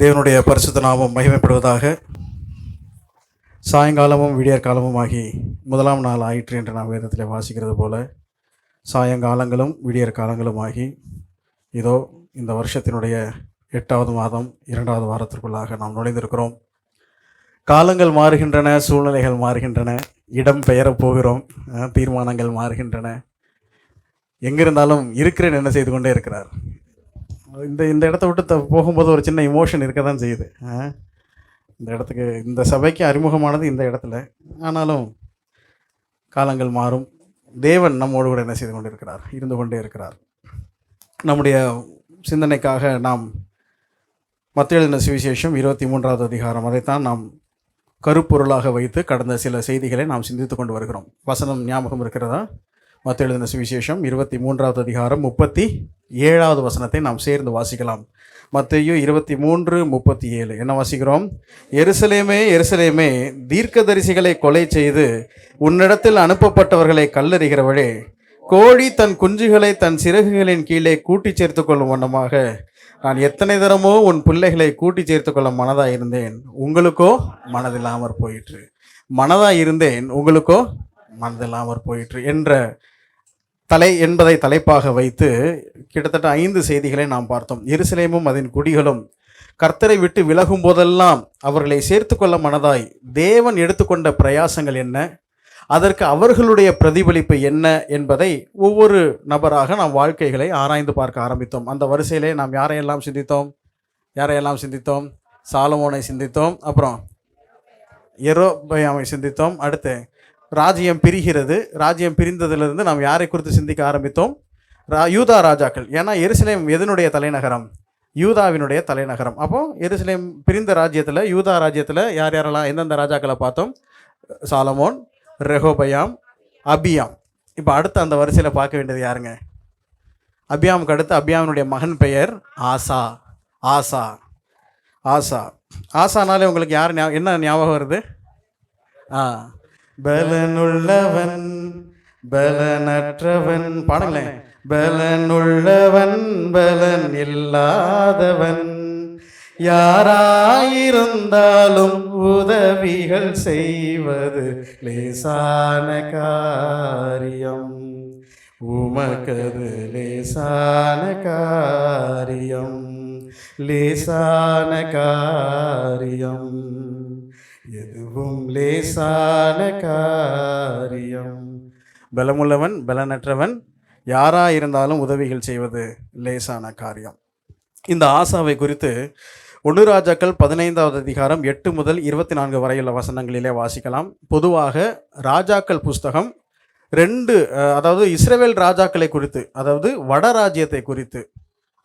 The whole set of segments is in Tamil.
தேவனுடைய பரிசுத்த நாமம் மகிமைப்படுவதாக. சாயங்காலமும் விடியற் காலமும் ஆகி முதலாம் நாள் ஆயிற்று என்று நாம் வேதத்தில் வாசிக்கிறது போல, சாயங்காலங்களும் விடியற் காலங்களும் ஆகி இதோ இந்த வருஷத்தினுடைய 8வது மாதம் 2வது வாரத்திற்குள்ளாக நாம் நுழைந்திருக்கிறோம். காலங்கள் மாறுகின்றன, சூழ்நிலைகள் மாறுகின்றன, இடம் பெயரப் போகிறோம், தீர்மானங்கள் மாறுகின்றன. எங்கிருந்தாலும் இருக்கிறேன் என்ன செய்து கொண்டே இருக்கிறார். இந்த இடத்த விட்டு போகும்போது ஒரு சின்ன இமோஷன் இருக்க தான் செய்யுது. இந்த இடத்துக்கு, இந்த சபைக்கு அறிமுகமானது இந்த இடத்துல. ஆனாலும் காலங்கள் மாறும், தேவன் நம்மோடு கூட என்ன செய்து கொண்டு இருக்கிறார், இருந்து கொண்டே இருக்கிறார். நம்முடைய சிந்தனைக்காக நாம் மத்தேயு எழுதின சுவிசேஷம் 23வது அதிகாரம், அதைத்தான் நாம் கருப்பொருளாக வைத்து கடந்த சில செய்திகளை நாம் சிந்தித்து கொண்டு வருகிறோம். வசனம் ஞாபகம் இருக்கிறதா? மத்தேயு எழுதின சுவிசேஷம் 23வது அதிகாரம் 37வது வசனத்தை நாம் சேர்ந்து வாசிக்கலாம். மத்தேயு 23:37 என்ன வாசிக்கிறோம்? எருசலேமே எருசலேமே, தீர்க்கதரிசிகளை கொலை செய்து உன்னிடத்தில் அனுப்பப்பட்டவர்களை கல்லறிகிறவளே, கோழி தன் குஞ்சுகளை தன் சிறகுகளின் கீழே கூட்டி சேர்த்து கொள்ளும் வண்ணமாக நான் எத்தனை தரமோ உன் பிள்ளைகளை கூட்டி சேர்த்து கொள்ள மனதாக இருந்தேன், உங்களுக்கோ மனதில்லாமற் போயிற்று. மனதாக இருந்தேன், உங்களுக்கோ மனதில்லாமற் போயிற்று என்ற என்பதை தலைப்பாக வைத்து கிட்டத்தட்ட 5 செய்திகளை நாம் பார்த்தோம். எருசலேமும் அதன் குடிகளும் கர்த்தரை விட்டு விலகும் போதெல்லாம் அவர்களை சேர்த்து கொள்ள மனதாய் தேவன் எடுத்துக்கொண்ட பிரயாசங்கள் என்ன, அதற்கு அவர்களுடைய பிரதிபலிப்பு என்ன என்பதை ஒவ்வொரு நபராக நாம் வாழ்க்கைகளை ஆராய்ந்து பார்க்க ஆரம்பித்தோம். அந்த வரிசையிலே நாம் யாரையெல்லாம் சிந்தித்தோம்? சாலமோனை சிந்தித்தோம், அப்புறம் யெரொபெயாமை சிந்தித்தோம். அடுத்து ராஜ்யம் பிரிகிறது. ராஜ்யம் பிரிந்ததிலிருந்து நாம் யாரை குறித்து சிந்திக்க ஆரம்பித்தோம்? யூதா ராஜாக்கள். ஏன்னா எருசலேம் எதனுடைய தலைநகரம்? யூதாவினுடைய தலைநகரம். அப்போ எருசலேம் பிரிந்த ராஜ்யத்தில், யூதா ராஜ்யத்தில் யாரெல்லாம் எந்தெந்த ராஜாக்களை பார்த்தோம்? சாலமோன், ரெகோபயாம், அபியாம். இப்போ அடுத்து அந்த வரிசையில் பார்க்க வேண்டியது யாருங்க? அபியாமுக்கு அடுத்து அபியாமினுடைய மகன் பெயர் ஆசா. ஆசா ஆசா ஆசானாலே உங்களுக்கு யார் என்ன ஞாபகம் வருது? பலனுள்ளவன் பலனற்றவன். பாடுங்களேன். பலனுள்ளவன் பலன் இல்லாதவன், யாராயிருந்தாலும் உதவிகள் செய்வது லேசான காரியம், உமக்கது லேசான காரியம், லேசான காரியம், எதுவும் லேசான காரியம். பலமுள்ளவன் பலனற்றவன், யாராயிருந்தாலும் உதவிகள் செய்வது லேசான காரியம். இந்த ஆசாவை குறித்து 1 ராஜாக்கள் 15வது அதிகாரம் 8 முதல் 24 வரையுள்ள வசனங்களிலே வாசிக்கலாம். பொதுவாக ராஜாக்கள் புஸ்தகம் 2, அதாவது இஸ்ரவேல் ராஜாக்களை குறித்து, அதாவது வடராஜ்யத்தை குறித்து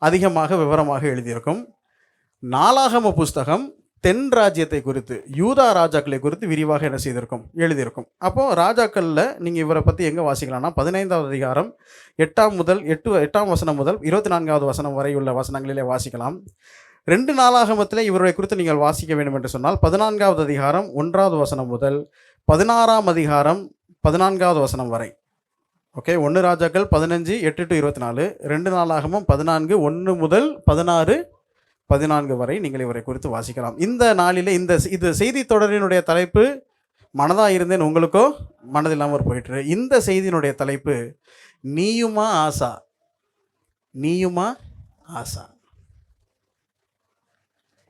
அதிகமாக விவரமாக எழுதியிருக்கும். நாளாகம புஸ்தகம் தென் ராஜ்யத்தை குறித்து, யூதா ராஜாக்களை குறித்து விரிவாக என்ன செய்திருக்கும், எழுதியிருக்கும். அப்போது ராஜாக்களில் நீங்கள் இவரை பற்றி எங்கே வாசிக்கலாம்னா 15வது அதிகாரம் 8ஆம் வசனம் முதல் 24வது வசனம் வரை உள்ள வசனங்களிலே வாசிக்கலாம். 2 நாளாகமத்தில் இவருடைய குறித்து நீங்கள் வாசிக்க வேண்டும் என்று சொன்னால் 14வது அதிகாரம் 1வது வசனம் முதல் 16ஆம் அதிகாரம் 14வது வசனம் வரை. ஓகே, 1 ராஜாக்கள் 15 8 to 24, 2 நாளாகமும் 14 1 முதல் 16 14 வரை நீங்கள் இவரை குறித்து வாசிக்கலாம். இந்த நாளிலே இது செய்தி தொடரினுடைய தலைப்பு மனதாக இருந்தேன், உங்களுக்கோ மனதில்லாமற் போயிற்று. இந்த செய்தியினுடைய தலைப்பு நீயுமா ஆசா, நீயுமா ஆசா.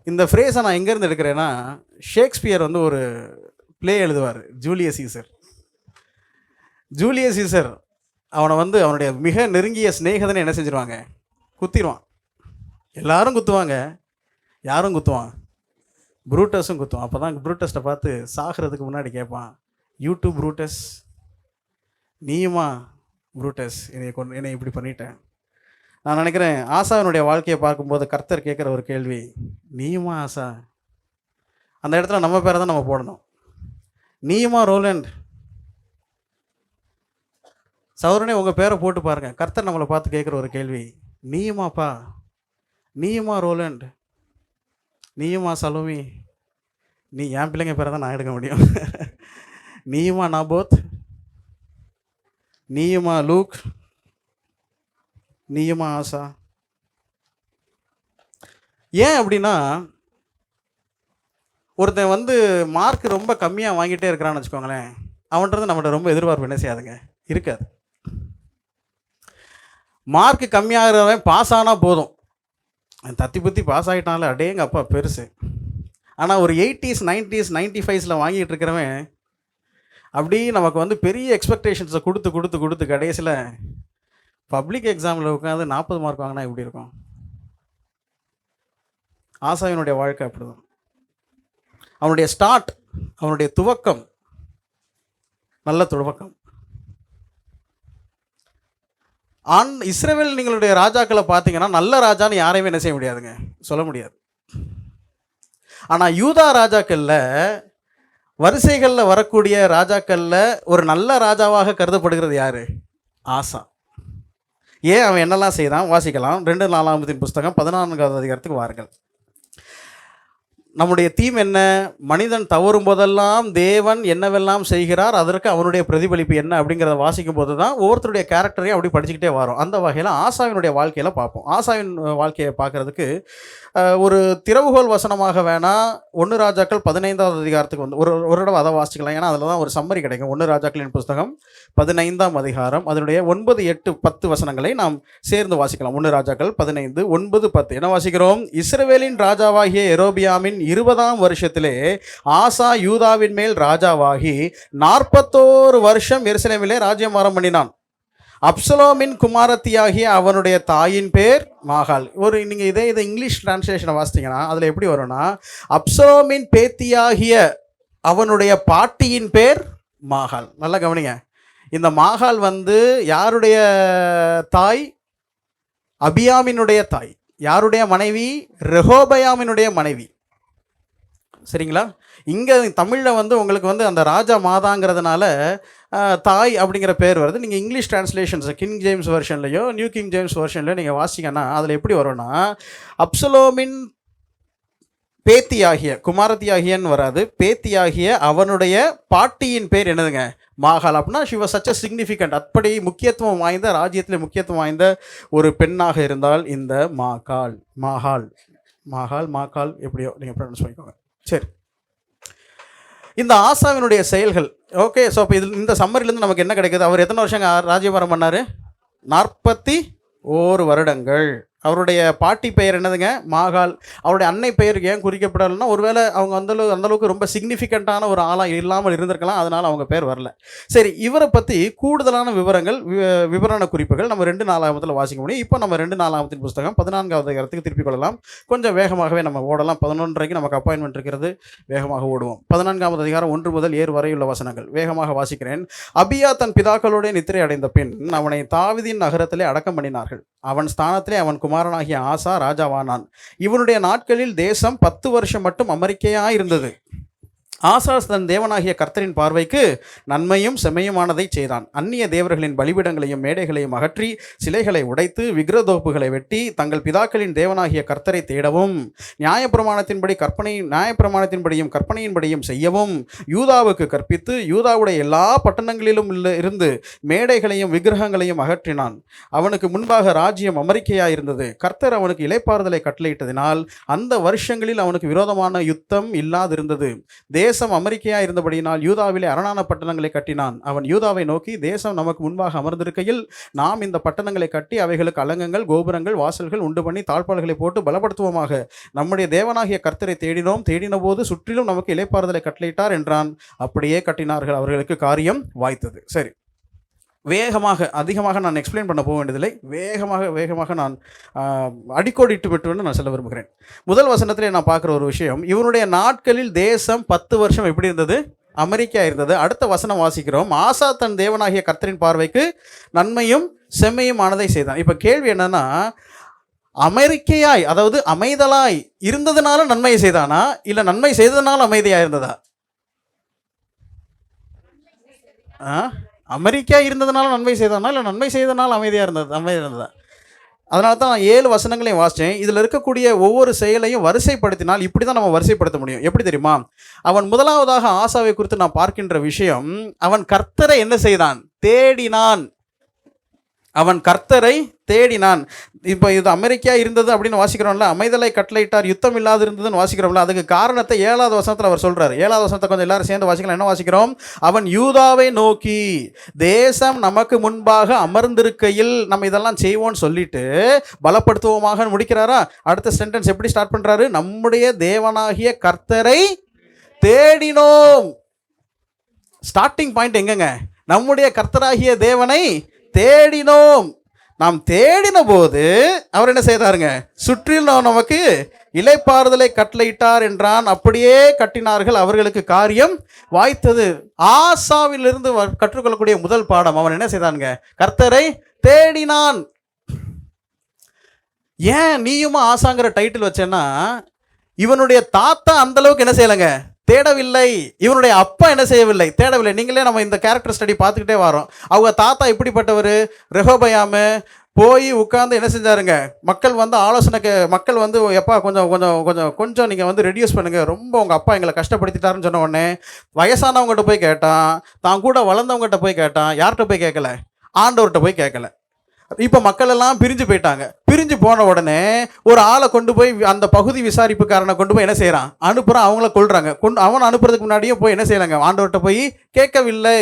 இந்த ஃப்ரேஸை நான் எங்கேருந்து எடுக்கிறேன்னா, ஷேக்ஸ்பியர் ஒரு பிளே எழுதுவார், ஜூலியஸ் சீசர். ஜூலியஸ் சீசர் அவனை அவனுடைய மிக நெருங்கிய சிநேகிதனை என்ன செஞ்சிருவாங்க, குத்திடுவான். எல்லாரும் குத்துவாங்க, யாரும் குத்துவான்? ப்ரூட்டஸும் குத்துவான். அப்போ தான் ப்ரூட்டஸ்ட்டை பார்த்து சாகிறதுக்கு முன்னாடி கேட்பான், யூடியூப் ப்ரூட்டஸ், நீயுமா ப்ரூட்டஸ், என்னை இப்படி பண்ணிட்டேன். நான் நினைக்கிறேன் ஆசாவினுடைய வாழ்க்கையை பார்க்கும்போது கர்த்தர் கேட்குற ஒரு கேள்வி, நீயுமா ஆசா? அந்த இடத்துல நம்ம பேரை தான் நம்ம போடணும். நீயுமா ரோலண்ட்? சௌரனே உங்கள் பேரை போட்டு பாருங்கள். கர்த்தர் நம்மளை பார்த்து கேட்குற ஒரு கேள்வி, நீயுமாப்பா? நீயுமா ரோலண்ட்? நீயுமா சலோமி? நீ என் பிள்ளைங்க பேரை தான் நான் எடுக்க முடியும். நீயுமா நாபோத்? நீயுமா லூக்? நீயுமா ஆசா? ஏன் அப்படின்னா, ஒருத்தன் வந்து மார்க் ரொம்ப கம்மியாக வாங்கிட்டே இருக்கிறான்னு வச்சுக்கோங்களேன், அவன்றது நம்மகிட்ட ரொம்ப எதிர்பார்ப்பு என்ன செய்யாதுங்க, இருக்காது. மார்க் கம்மியாகிறவன் பாஸ் ஆனால் போதும், தத்தி புத்தி பாஸ் ஆகிட்டான்ல அடேங்க அப்பா பெருசு. ஆனால் ஒரு 80s 90s 95s வாங்கிட்டு இருக்கிறவன் அப்படி நமக்கு வந்து பெரிய எக்ஸ்பெக்டேஷன்ஸை கொடுத்து கொடுத்து கொடுத்து கடைசியில் பப்ளிக் எக்ஸாமில் உட்காந்து 40 மார்க் வாங்கினா எப்படி இருக்கும்? ஆசாவினுடைய வாழ்க்கை அப்படிதான். அவனுடைய ஸ்டார்ட், அவனுடைய துவக்கம் நல்ல துவக்கம். இஸ்ரவேல் நீங்களுடைய ராஜாக்களை பார்த்தீங்கன்னா நல்ல ராஜான்னு யாரையுமே என்ன செய்ய முடியாதுங்க, சொல்ல முடியாது. ஆனால் யூதா ராஜாக்களில் வரிசைகளில் வரக்கூடிய ராஜாக்களில் ஒரு நல்ல ராஜாவாக கருதப்படுகிறது யார்? ஆசா. ஏன் அவன் என்னெல்லாம் செய்தான் வாசிக்கலாம். 2 நாளாகமத்தின் புஸ்தகம் 14வது அதிகாரத்துக்கு வாருங்கள். நம்முடைய தீம் என்ன? மனிதன் தவறும் போதெல்லாம் தேவன் என்னவெல்லாம் செய்கிறார், அதற்கு அவனுடைய பிரதிபலிப்பு என்ன அப்படிங்கிறத வாசிக்கும் போது தான் ஒவ்வொருத்தருடைய கேரக்டரையும் அப்படி படிச்சுக்கிட்டே வரும். அந்த வகையில் ஆசாவினுடைய வாழ்க்கையில் பார்ப்போம். ஆசாவின் வாழ்க்கையை பார்க்குறதுக்கு ஒரு திறவுகோல் வசனமாக வேணால் 1 ராஜாக்கள் 15வது அதிகாரத்துக்கு வந்து ஒரு தடவை அதை வாசிக்கலாம். ஏன்னா அதில் தான் ஒரு சம்மரி கிடைக்கும். 1 ராஜாக்களின் புஸ்தகம் 15ஆம் அதிகாரம் அதனுடைய 9, 8, 10 வசனங்களை நாம் சேர்ந்து வாசிக்கலாம். 1 ராஜாக்கள் 15, 9, 10 என்ன வாசிக்கிறோம்? இஸ்ரவேலின் ராஜாவாகிய எரோபியாமின் 20ஆம் வருஷத்திலே ஆசா யூதாவின் மேல் ராஜாவாகி 41 வருஷம் எருசலேமிலே ராஜ்யபாரம் பண்ணினான். அப்சலோமின் குமாரத்தியாகிய அவனுடைய தாயின் பேர் மாகாள். நீங்கள் இதை இங்கிலீஷ் டிரான்ஸ்லேஷனை வாசித்தீங்கன்னா அதில் எப்படி வரும்னா, அப்சலோமின் பேத்தியாகிய அவனுடைய பாட்டியின் பேர் மாகாள். நல்லா கவனிங்க. இந்த மாகாள் வந்து யாருடைய தாய்? அபியாமினுடைய தாய். யாருடைய மனைவி? ரெஹோபயாமினுடைய மனைவி. சரிங்களா? இங்கே தமிழில் வந்து உங்களுக்கு வந்து அந்த ராஜா மாதாங்கிறதுனால தாய் அப்படிங்கிற பேர் வருது. நீங்கள் இங்கிலீஷ் டிரான்ஸ்லேஷன்ஸ் கிங் ஜேம்ஸ் வெர்ஷன்லையோ நியூ கிங் ஜேம்ஸ் வெர்ஷன்லையோ நீங்கள் வாசிங்கன்னா அதில் எப்படி வரும்னா, அப்சலோமின் பேத்தியாகிய, குமாரத்தியாகியன்னு வராது, பேத்தியாகிய அவனுடைய பாட்டியின் பேர் என்னதுங்க? மாகாள். அப்படின்னா she was such a significant, அப்படி முக்கியத்துவம் வாய்ந்த, ராஜ்யத்தில் முக்கியத்துவம் வாய்ந்த ஒரு பெண்ணாக இருந்தால் இந்த மாகாள். மாகாள் எப்படியோ நீங்கள் ப்ரொனவுன்ஸ் பண்ணிக்கோங்க. சரி, இந்த ஆசாவினுடைய செயல்கள் ஓகே. ஸோ இப்போ இந்த சம்மரிலேருந்து நமக்கு என்ன கிடைக்குது? அவர் எத்தனை வருஷம் ராஜ்யபாரம் பண்ணார்? 41 வருடங்கள். அவருடைய பாட்டி பெயர் என்னதுங்க? மாகாள். அவருடைய அன்னை பெயர் ஏன் குறிக்கப்படலைன்னா, ஒருவேளை அவங்க அந்தளவுக்கு ரொம்ப சிக்னிஃபிகண்ட்டான ஒரு ஆளாக இல்லாமல் இருந்திருக்கலாம், அதனால் அவங்க பேர் வரல. சரி, இவரை பற்றி கூடுதலான விவரங்கள், விவரண குறிப்புகள் நம்ம 2 நாளாகமத்தில் வாசிக்க முடியும். இப்போ நம்ம 2 நாளாகமத்தின் புஸ்தகம் 14வது அதிகாரத்துக்கு திருப்பிக் கொள்ளலாம். கொஞ்சம் வேகமாகவே நம்ம ஓடலாம். 11:30க்கு நமக்கு அப்பாயின்மெண்ட் இருக்கிறது, வேகமாக ஓடுவோம். 14வது அதிகாரம் 1 முதல் 7 வரையுள்ள வசனங்கள் வேகமாக வாசிக்கிறேன். அபியா தன் பிதாக்களுடைய நித்திரை அடைந்த பின் அவனை தாவீதின் நகரத்திலே அடக்கம் பண்ணினார்கள். அவன் ஸ்தானத்திலே அவன் குமாரனாகிய ஆசா ராஜாவானான். இவனுடைய நாட்களில் தேசம் 10 வருஷம் மட்டும் அமெரிக்கையாயிருந்தது. ஆசா தன் தேவனாகிய கர்த்தரின் பார்வைக்கு நன்மையும் செம்மையுமானதை செய்தான். அந்நிய தேவர்களின் பலிபீடங்களையும் மேடைகளையும் அகற்றி சிலைகளை உடைத்து விக்கிரதோப்புகளை வெட்டி தங்கள் பிதாக்களின் தேவனாகிய கர்த்தரை தேடவும் நியாயப்பிரமாணத்தின்படியும் கற்பனையின்படியும் செய்யவும் யூதாவுக்கு கற்பித்து யூதாவுடைய எல்லா பட்டணங்களிலும் இருந்து மேடைகளையும் விக்கிரகங்களையும் அகற்றினான். அவனுக்கு முன்பாக ராஜ்யம் அமெரிக்கையாயிருந்தது. கர்த்தர் அவனுக்கு இளைப்பாறுதலை கட்டளையிட்டதினால் அந்த வருஷங்களில் அவனுக்கு விரோதமான யுத்தம் இல்லாதிருந்தது. தேசம் அமெரிக்கையாக இருந்தபடியினால் யூதாவிலே அரணான பட்டணங்களை கட்டினான். அவன் யூதாவை நோக்கி, தேசம் நமக்கு முன்பாக அமர்ந்திருக்கையில் நாம் இந்த பட்டணங்களை கட்டி அவைகளுக்கு அலங்கங்கள், கோபுரங்கள், வாசல்கள் உண்டு பண்ணி தாழ்பாள்களை போட்டு பலப்படுத்துவோமாக. நம்முடைய தேவனாகிய கர்த்தரை தேடின போது சுற்றிலும் நமக்கு இளைப்பாறுதலை கட்டளையிட்டார் என்றான். அப்படியே கட்டினார்கள். அவர்களுக்கு காரியம் வாய்த்தது. சரி, அதிகமாக நான் எக்ஸ்பிளைன் பண்ண போக வேண்டியதில்லை. வேகமாக நான் அடிக்கோடிட்டு விட்டு நான் சொல்ல விரும்புகிறேன். முதல் வசனத்திலே நான் பார்க்குற ஒரு விஷயம், இவனுடைய நாட்களில் தேசம் 10 வருஷம் எப்படி இருந்தது? அமெரிக்கா இருந்தது. அடுத்த வசனம் வாசிக்கிறோம். ஆசா தன் தேவனாகிய கர்த்தரின் பார்வைக்கு நன்மையும் செம்மையும் ஆனதை செய்தான். இப்போ கேள்வி என்னன்னா, அமெரிக்கையாய், அதாவது அமைதலாய் இருந்ததுனால நன்மையை செய்தானா, இல்லை நன்மை செய்ததுனால அமைதியாக இருந்ததா? அமெரிக்கா இருந்ததுனால நன்மை செய்தானா, இல்லை நன்மை செய்ததுனால அமைதியாக இருந்ததா? அதனால தான் நான் 7 வசனங்களையும் வாசித்தேன். இதில் இருக்கக்கூடிய ஒவ்வொரு செயலையும் வரிசைப்படுத்தினால் இப்படி தான் நம்ம வரிசைப்படுத்த முடியும். எப்படி தெரியுமா? அவன் முதலாவதாக ஆசாவை குறித்து நான் பார்க்கின்ற விஷயம், அவன் கர்த்தரை என்ன செய்தான்? தேடினான். அவன் கர்த்தரை தேடினான். இப்போ இது அமெரிக்கா இருந்தது அப்படின்னு வாசிக்கிறோம்ல, அமைதலை கட்டளையிட்டார் யுத்தம் இல்லாது இருந்ததுன்னு வாசிக்கிறோம்ல. அதுக்கு காரணத்தை 7வது வசனத்தில் அவர் சொல்றாரு. 7வது வசனத்தை கொஞ்சம் எல்லாரும் சேர்ந்து வாசிக்கலாம். என்ன வாசிக்கிறோம்? அவன் யூதாவை நோக்கி தேசம் நமக்கு முன்பாக அமர்ந்திருக்கையில் நம்ம இதெல்லாம் செய்வோம்னு சொல்லிட்டு பலப்படுத்துவோமாக முடிக்கிறாரா? அடுத்த சென்டென்ஸ் எப்படி ஸ்டார்ட் பண்றாரு? நம்முடைய தேவனாகிய கர்த்தரை தேடினோம். ஸ்டார்டிங் பாயிண்ட் எங்கங்க? நம்முடைய கர்த்தராகிய தேவனை தேடினோம். நாம் தேடின போது அவர் என்ன செய்தாருங்க? சுற்றிலும் நமக்கு இளைப்பாறுதலை கட்டளையிட்டார் என்றான். அப்படியே கட்டினார்கள், அவர்களுக்கு காரியம் வாய்த்தது. ஆசாவிலிருந்து கற்றுக்கொள்ளக்கூடிய முதல் பாடம், அவன் என்ன செய்தானுங்க? கர்த்தரை தேடினான். ஏன் நீயுமா ஆசாங்கிற டைட்டில் வச்சேன்னா, இவனுடைய தாத்தா அந்த அளவுக்கு என்ன செய்யலைங்க? தேடவில்லை. இவனுடைய அப்பா என்ன செய்யவில்லை? தேடவில்லை. நீங்களே நம்ம இந்த கேரக்டர் ஸ்டடி பார்த்துக்கிட்டே வரோம். அவங்க தாத்தா எப்படிப்பட்டவர்? ரெகோபயாமு போய் உட்காந்து என்ன செஞ்சாருங்க? மக்கள் வந்து ஆலோசனைக்கு, மக்கள் வந்து எப்பா கொஞ்சம் கொஞ்சம் கொஞ்சம் கொஞ்சம் நீங்கள் வந்து ரெடியூஸ் பண்ணுங்கள், ரொம்ப உங்கள் அப்பா எங்களை கஷ்டப்படுத்திட்டாருன்னு சொன்ன உடனே வயசானவங்ககிட்ட போய் கேட்டான், தான் கூட வளர்ந்தவங்ககிட்ட போய் கேட்டான். யார்கிட்ட போய் கேட்கல? ஆண்டவர்கிட்ட போய் கேட்கல. இப்போ மக்கள் எல்லாம் பிரிஞ்சு போயிட்டாங்க. பிரிஞ்சு போன உடனே ஒரு ஆளை கொண்டு போய் அந்த பகுதி விசாரிப்புக்காரனை கொண்டு போய் என்ன செய்யறான்? அனுப்புறான். அவங்கள கொள்றாங்க. அவன் அனுப்புறதுக்கு முன்னாடியே போய் என்ன செய்யறாங்க? ஆண்டவர்கிட்ட போய் கேட்கவில்லை.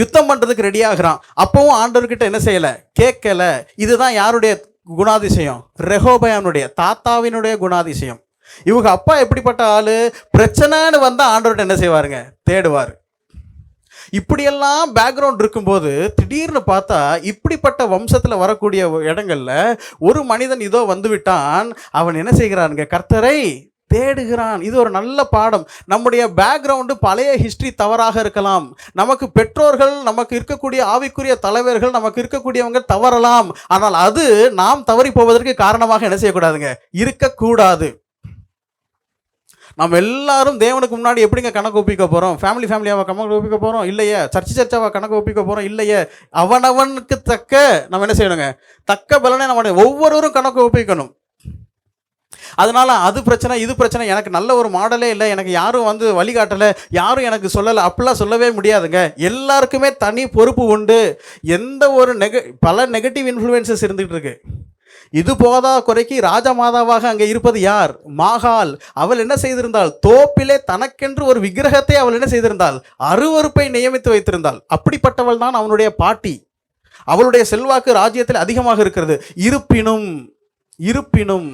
யுத்தம் பண்றதுக்கு ரெடி ஆகிறான். அப்பவும் ஆண்டவர்கிட்ட என்ன செய்யல? கேட்கல. இதுதான் யாருடைய குணாதிசயம்? ரெகோபயானுடைய தாத்தாவினுடைய குணாதிசயம். இவங்க அப்பா எப்படிப்பட்ட ஆளு? பிரச்சனைன்னு வந்தா ஆண்டவர்கிட்ட என்ன செய்வாருங்க? தேடுவார். இப்படியெல்லாம் பேக்ரவுண்ட் இருக்கும்போது திடீர்னு பார்த்தா இப்படிப்பட்ட வம்சத்தில் வரக்கூடிய இடங்கள்ல ஒரு மனிதன் இதோ வந்து விட்டான். அவன் என்ன செய்கிறானுங்க? கர்த்தரை தேடுகிறான். இது ஒரு நல்ல பாடம். நம்முடைய பேக்ரவுண்டு பழைய ஹிஸ்டரி தவறாக இருக்கலாம். நமக்கு பெற்றோர்கள், நமக்கு இருக்கக்கூடிய ஆவிக்குரிய தலைவர்கள், நமக்கு இருக்கக்கூடியவங்க தவறலாம். ஆனால் அது நாம் தவறி போவதற்கு காரணமாக என்ன செய்யக்கூடாதுங்க? இருக்கக்கூடாது. நம்ம எல்லாரும் தேவனுக்கு முன்னாடி எப்படிங்க கணக்கு ஒப்பிக்க போகிறோம்? ஃபேமிலியாவை கணக்கு ஒப்பிக்க போகிறோம்? இல்லையே. சர்ச்சாவை கணக்கு ஒப்பிக்க போகிறோம்? இல்லையே. அவனவனுக்கு தக்க நம்ம என்ன செய்யணுங்க? தக்க பலனை நம்ம ஒவ்வொருவரும் கணக்கு ஒப்பிக்கணும். அதனால அது பிரச்சனை, இது பிரச்சனை, எனக்கு நல்ல ஒரு மாடலே இல்லை, எனக்கு யாரும் வந்து வழிகாட்டலை, யாரும் எனக்கு சொல்லலை, அப்படிலாம் சொல்லவே முடியாதுங்க. எல்லாருக்குமே தனி பொறுப்பு உண்டு. எந்த ஒரு பல நெகட்டிவ் இன்ஃப்ளூயன்சஸ் இருந்துகிட்டு இருக்கு. இது போதா குறைக்கு ராஜமாதாவாக அங்கே இருப்பது யார்? மாகாள். அவள் என்ன செய்திருந்தாள்? தோப்பிலே தனக்கென்று ஒரு விக்கிரகத்தை அவள் என்ன செய்திருந்தாள்? அருவருப்பை நியமித்து வைத்திருந்தாள். அப்படிப்பட்டவள் தான் அவனுடைய பாட்டி. அவளுடைய செல்வாக்கு ராஜ்யத்தில் அதிகமாக இருக்கிறது. இருப்பினும்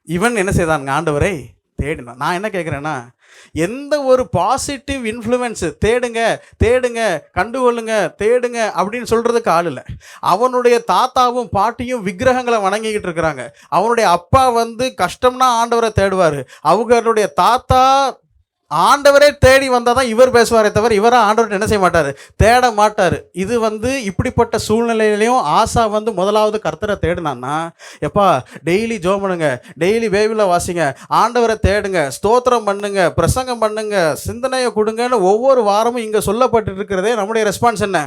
இவன் என்ன செய்தான்? ஆண்டவரை தேடினான். நான் என்ன கேட்குறேன்னா, எந்த ஒரு பாசிட்டிவ் இன்ஃப்ளூயன்ஸு தேடுங்க கண்டுகொள்ளுங்க தேடுங்க அப்படின்னு சொல்கிறதுக்கு ஆள் இல்லை. அவனுடைய தாத்தாவும் பாட்டியும் விக்கிரகங்களை வணங்கிக்கிட்டு இருக்கிறாங்க. அவனுடைய அப்பா வந்து கஷ்டம்னா ஆண்டவரை தேடுவார். அவங்களுடைய தாத்தா ஆண்டவரே தேடி வந்தால் தான் இவர் பேசுவாரே தவிர இவராக ஆண்டவர்கிட்ட என்ன செய்ய மாட்டார்? தேட மாட்டார். இது வந்து இப்படிப்பட்ட சூழ்நிலையிலையும் ஆசா வந்து முதலாவது கர்த்தரை தேடினான்னா, எப்பா டெய்லி ஜோம் பண்ணுங்க, டெய்லி வேவில் வாசிங்க, ஆண்டவரை தேடுங்க, ஸ்தோத்திரம் பண்ணுங்க, பிரசங்கம் பண்ணுங்க, சிந்தனையை கொடுங்கன்னு ஒவ்வொரு வாரமும் இங்கே சொல்லப்பட்டு இருக்கிறதே நம்முடைய ரெஸ்பான்ஸ் என்ன?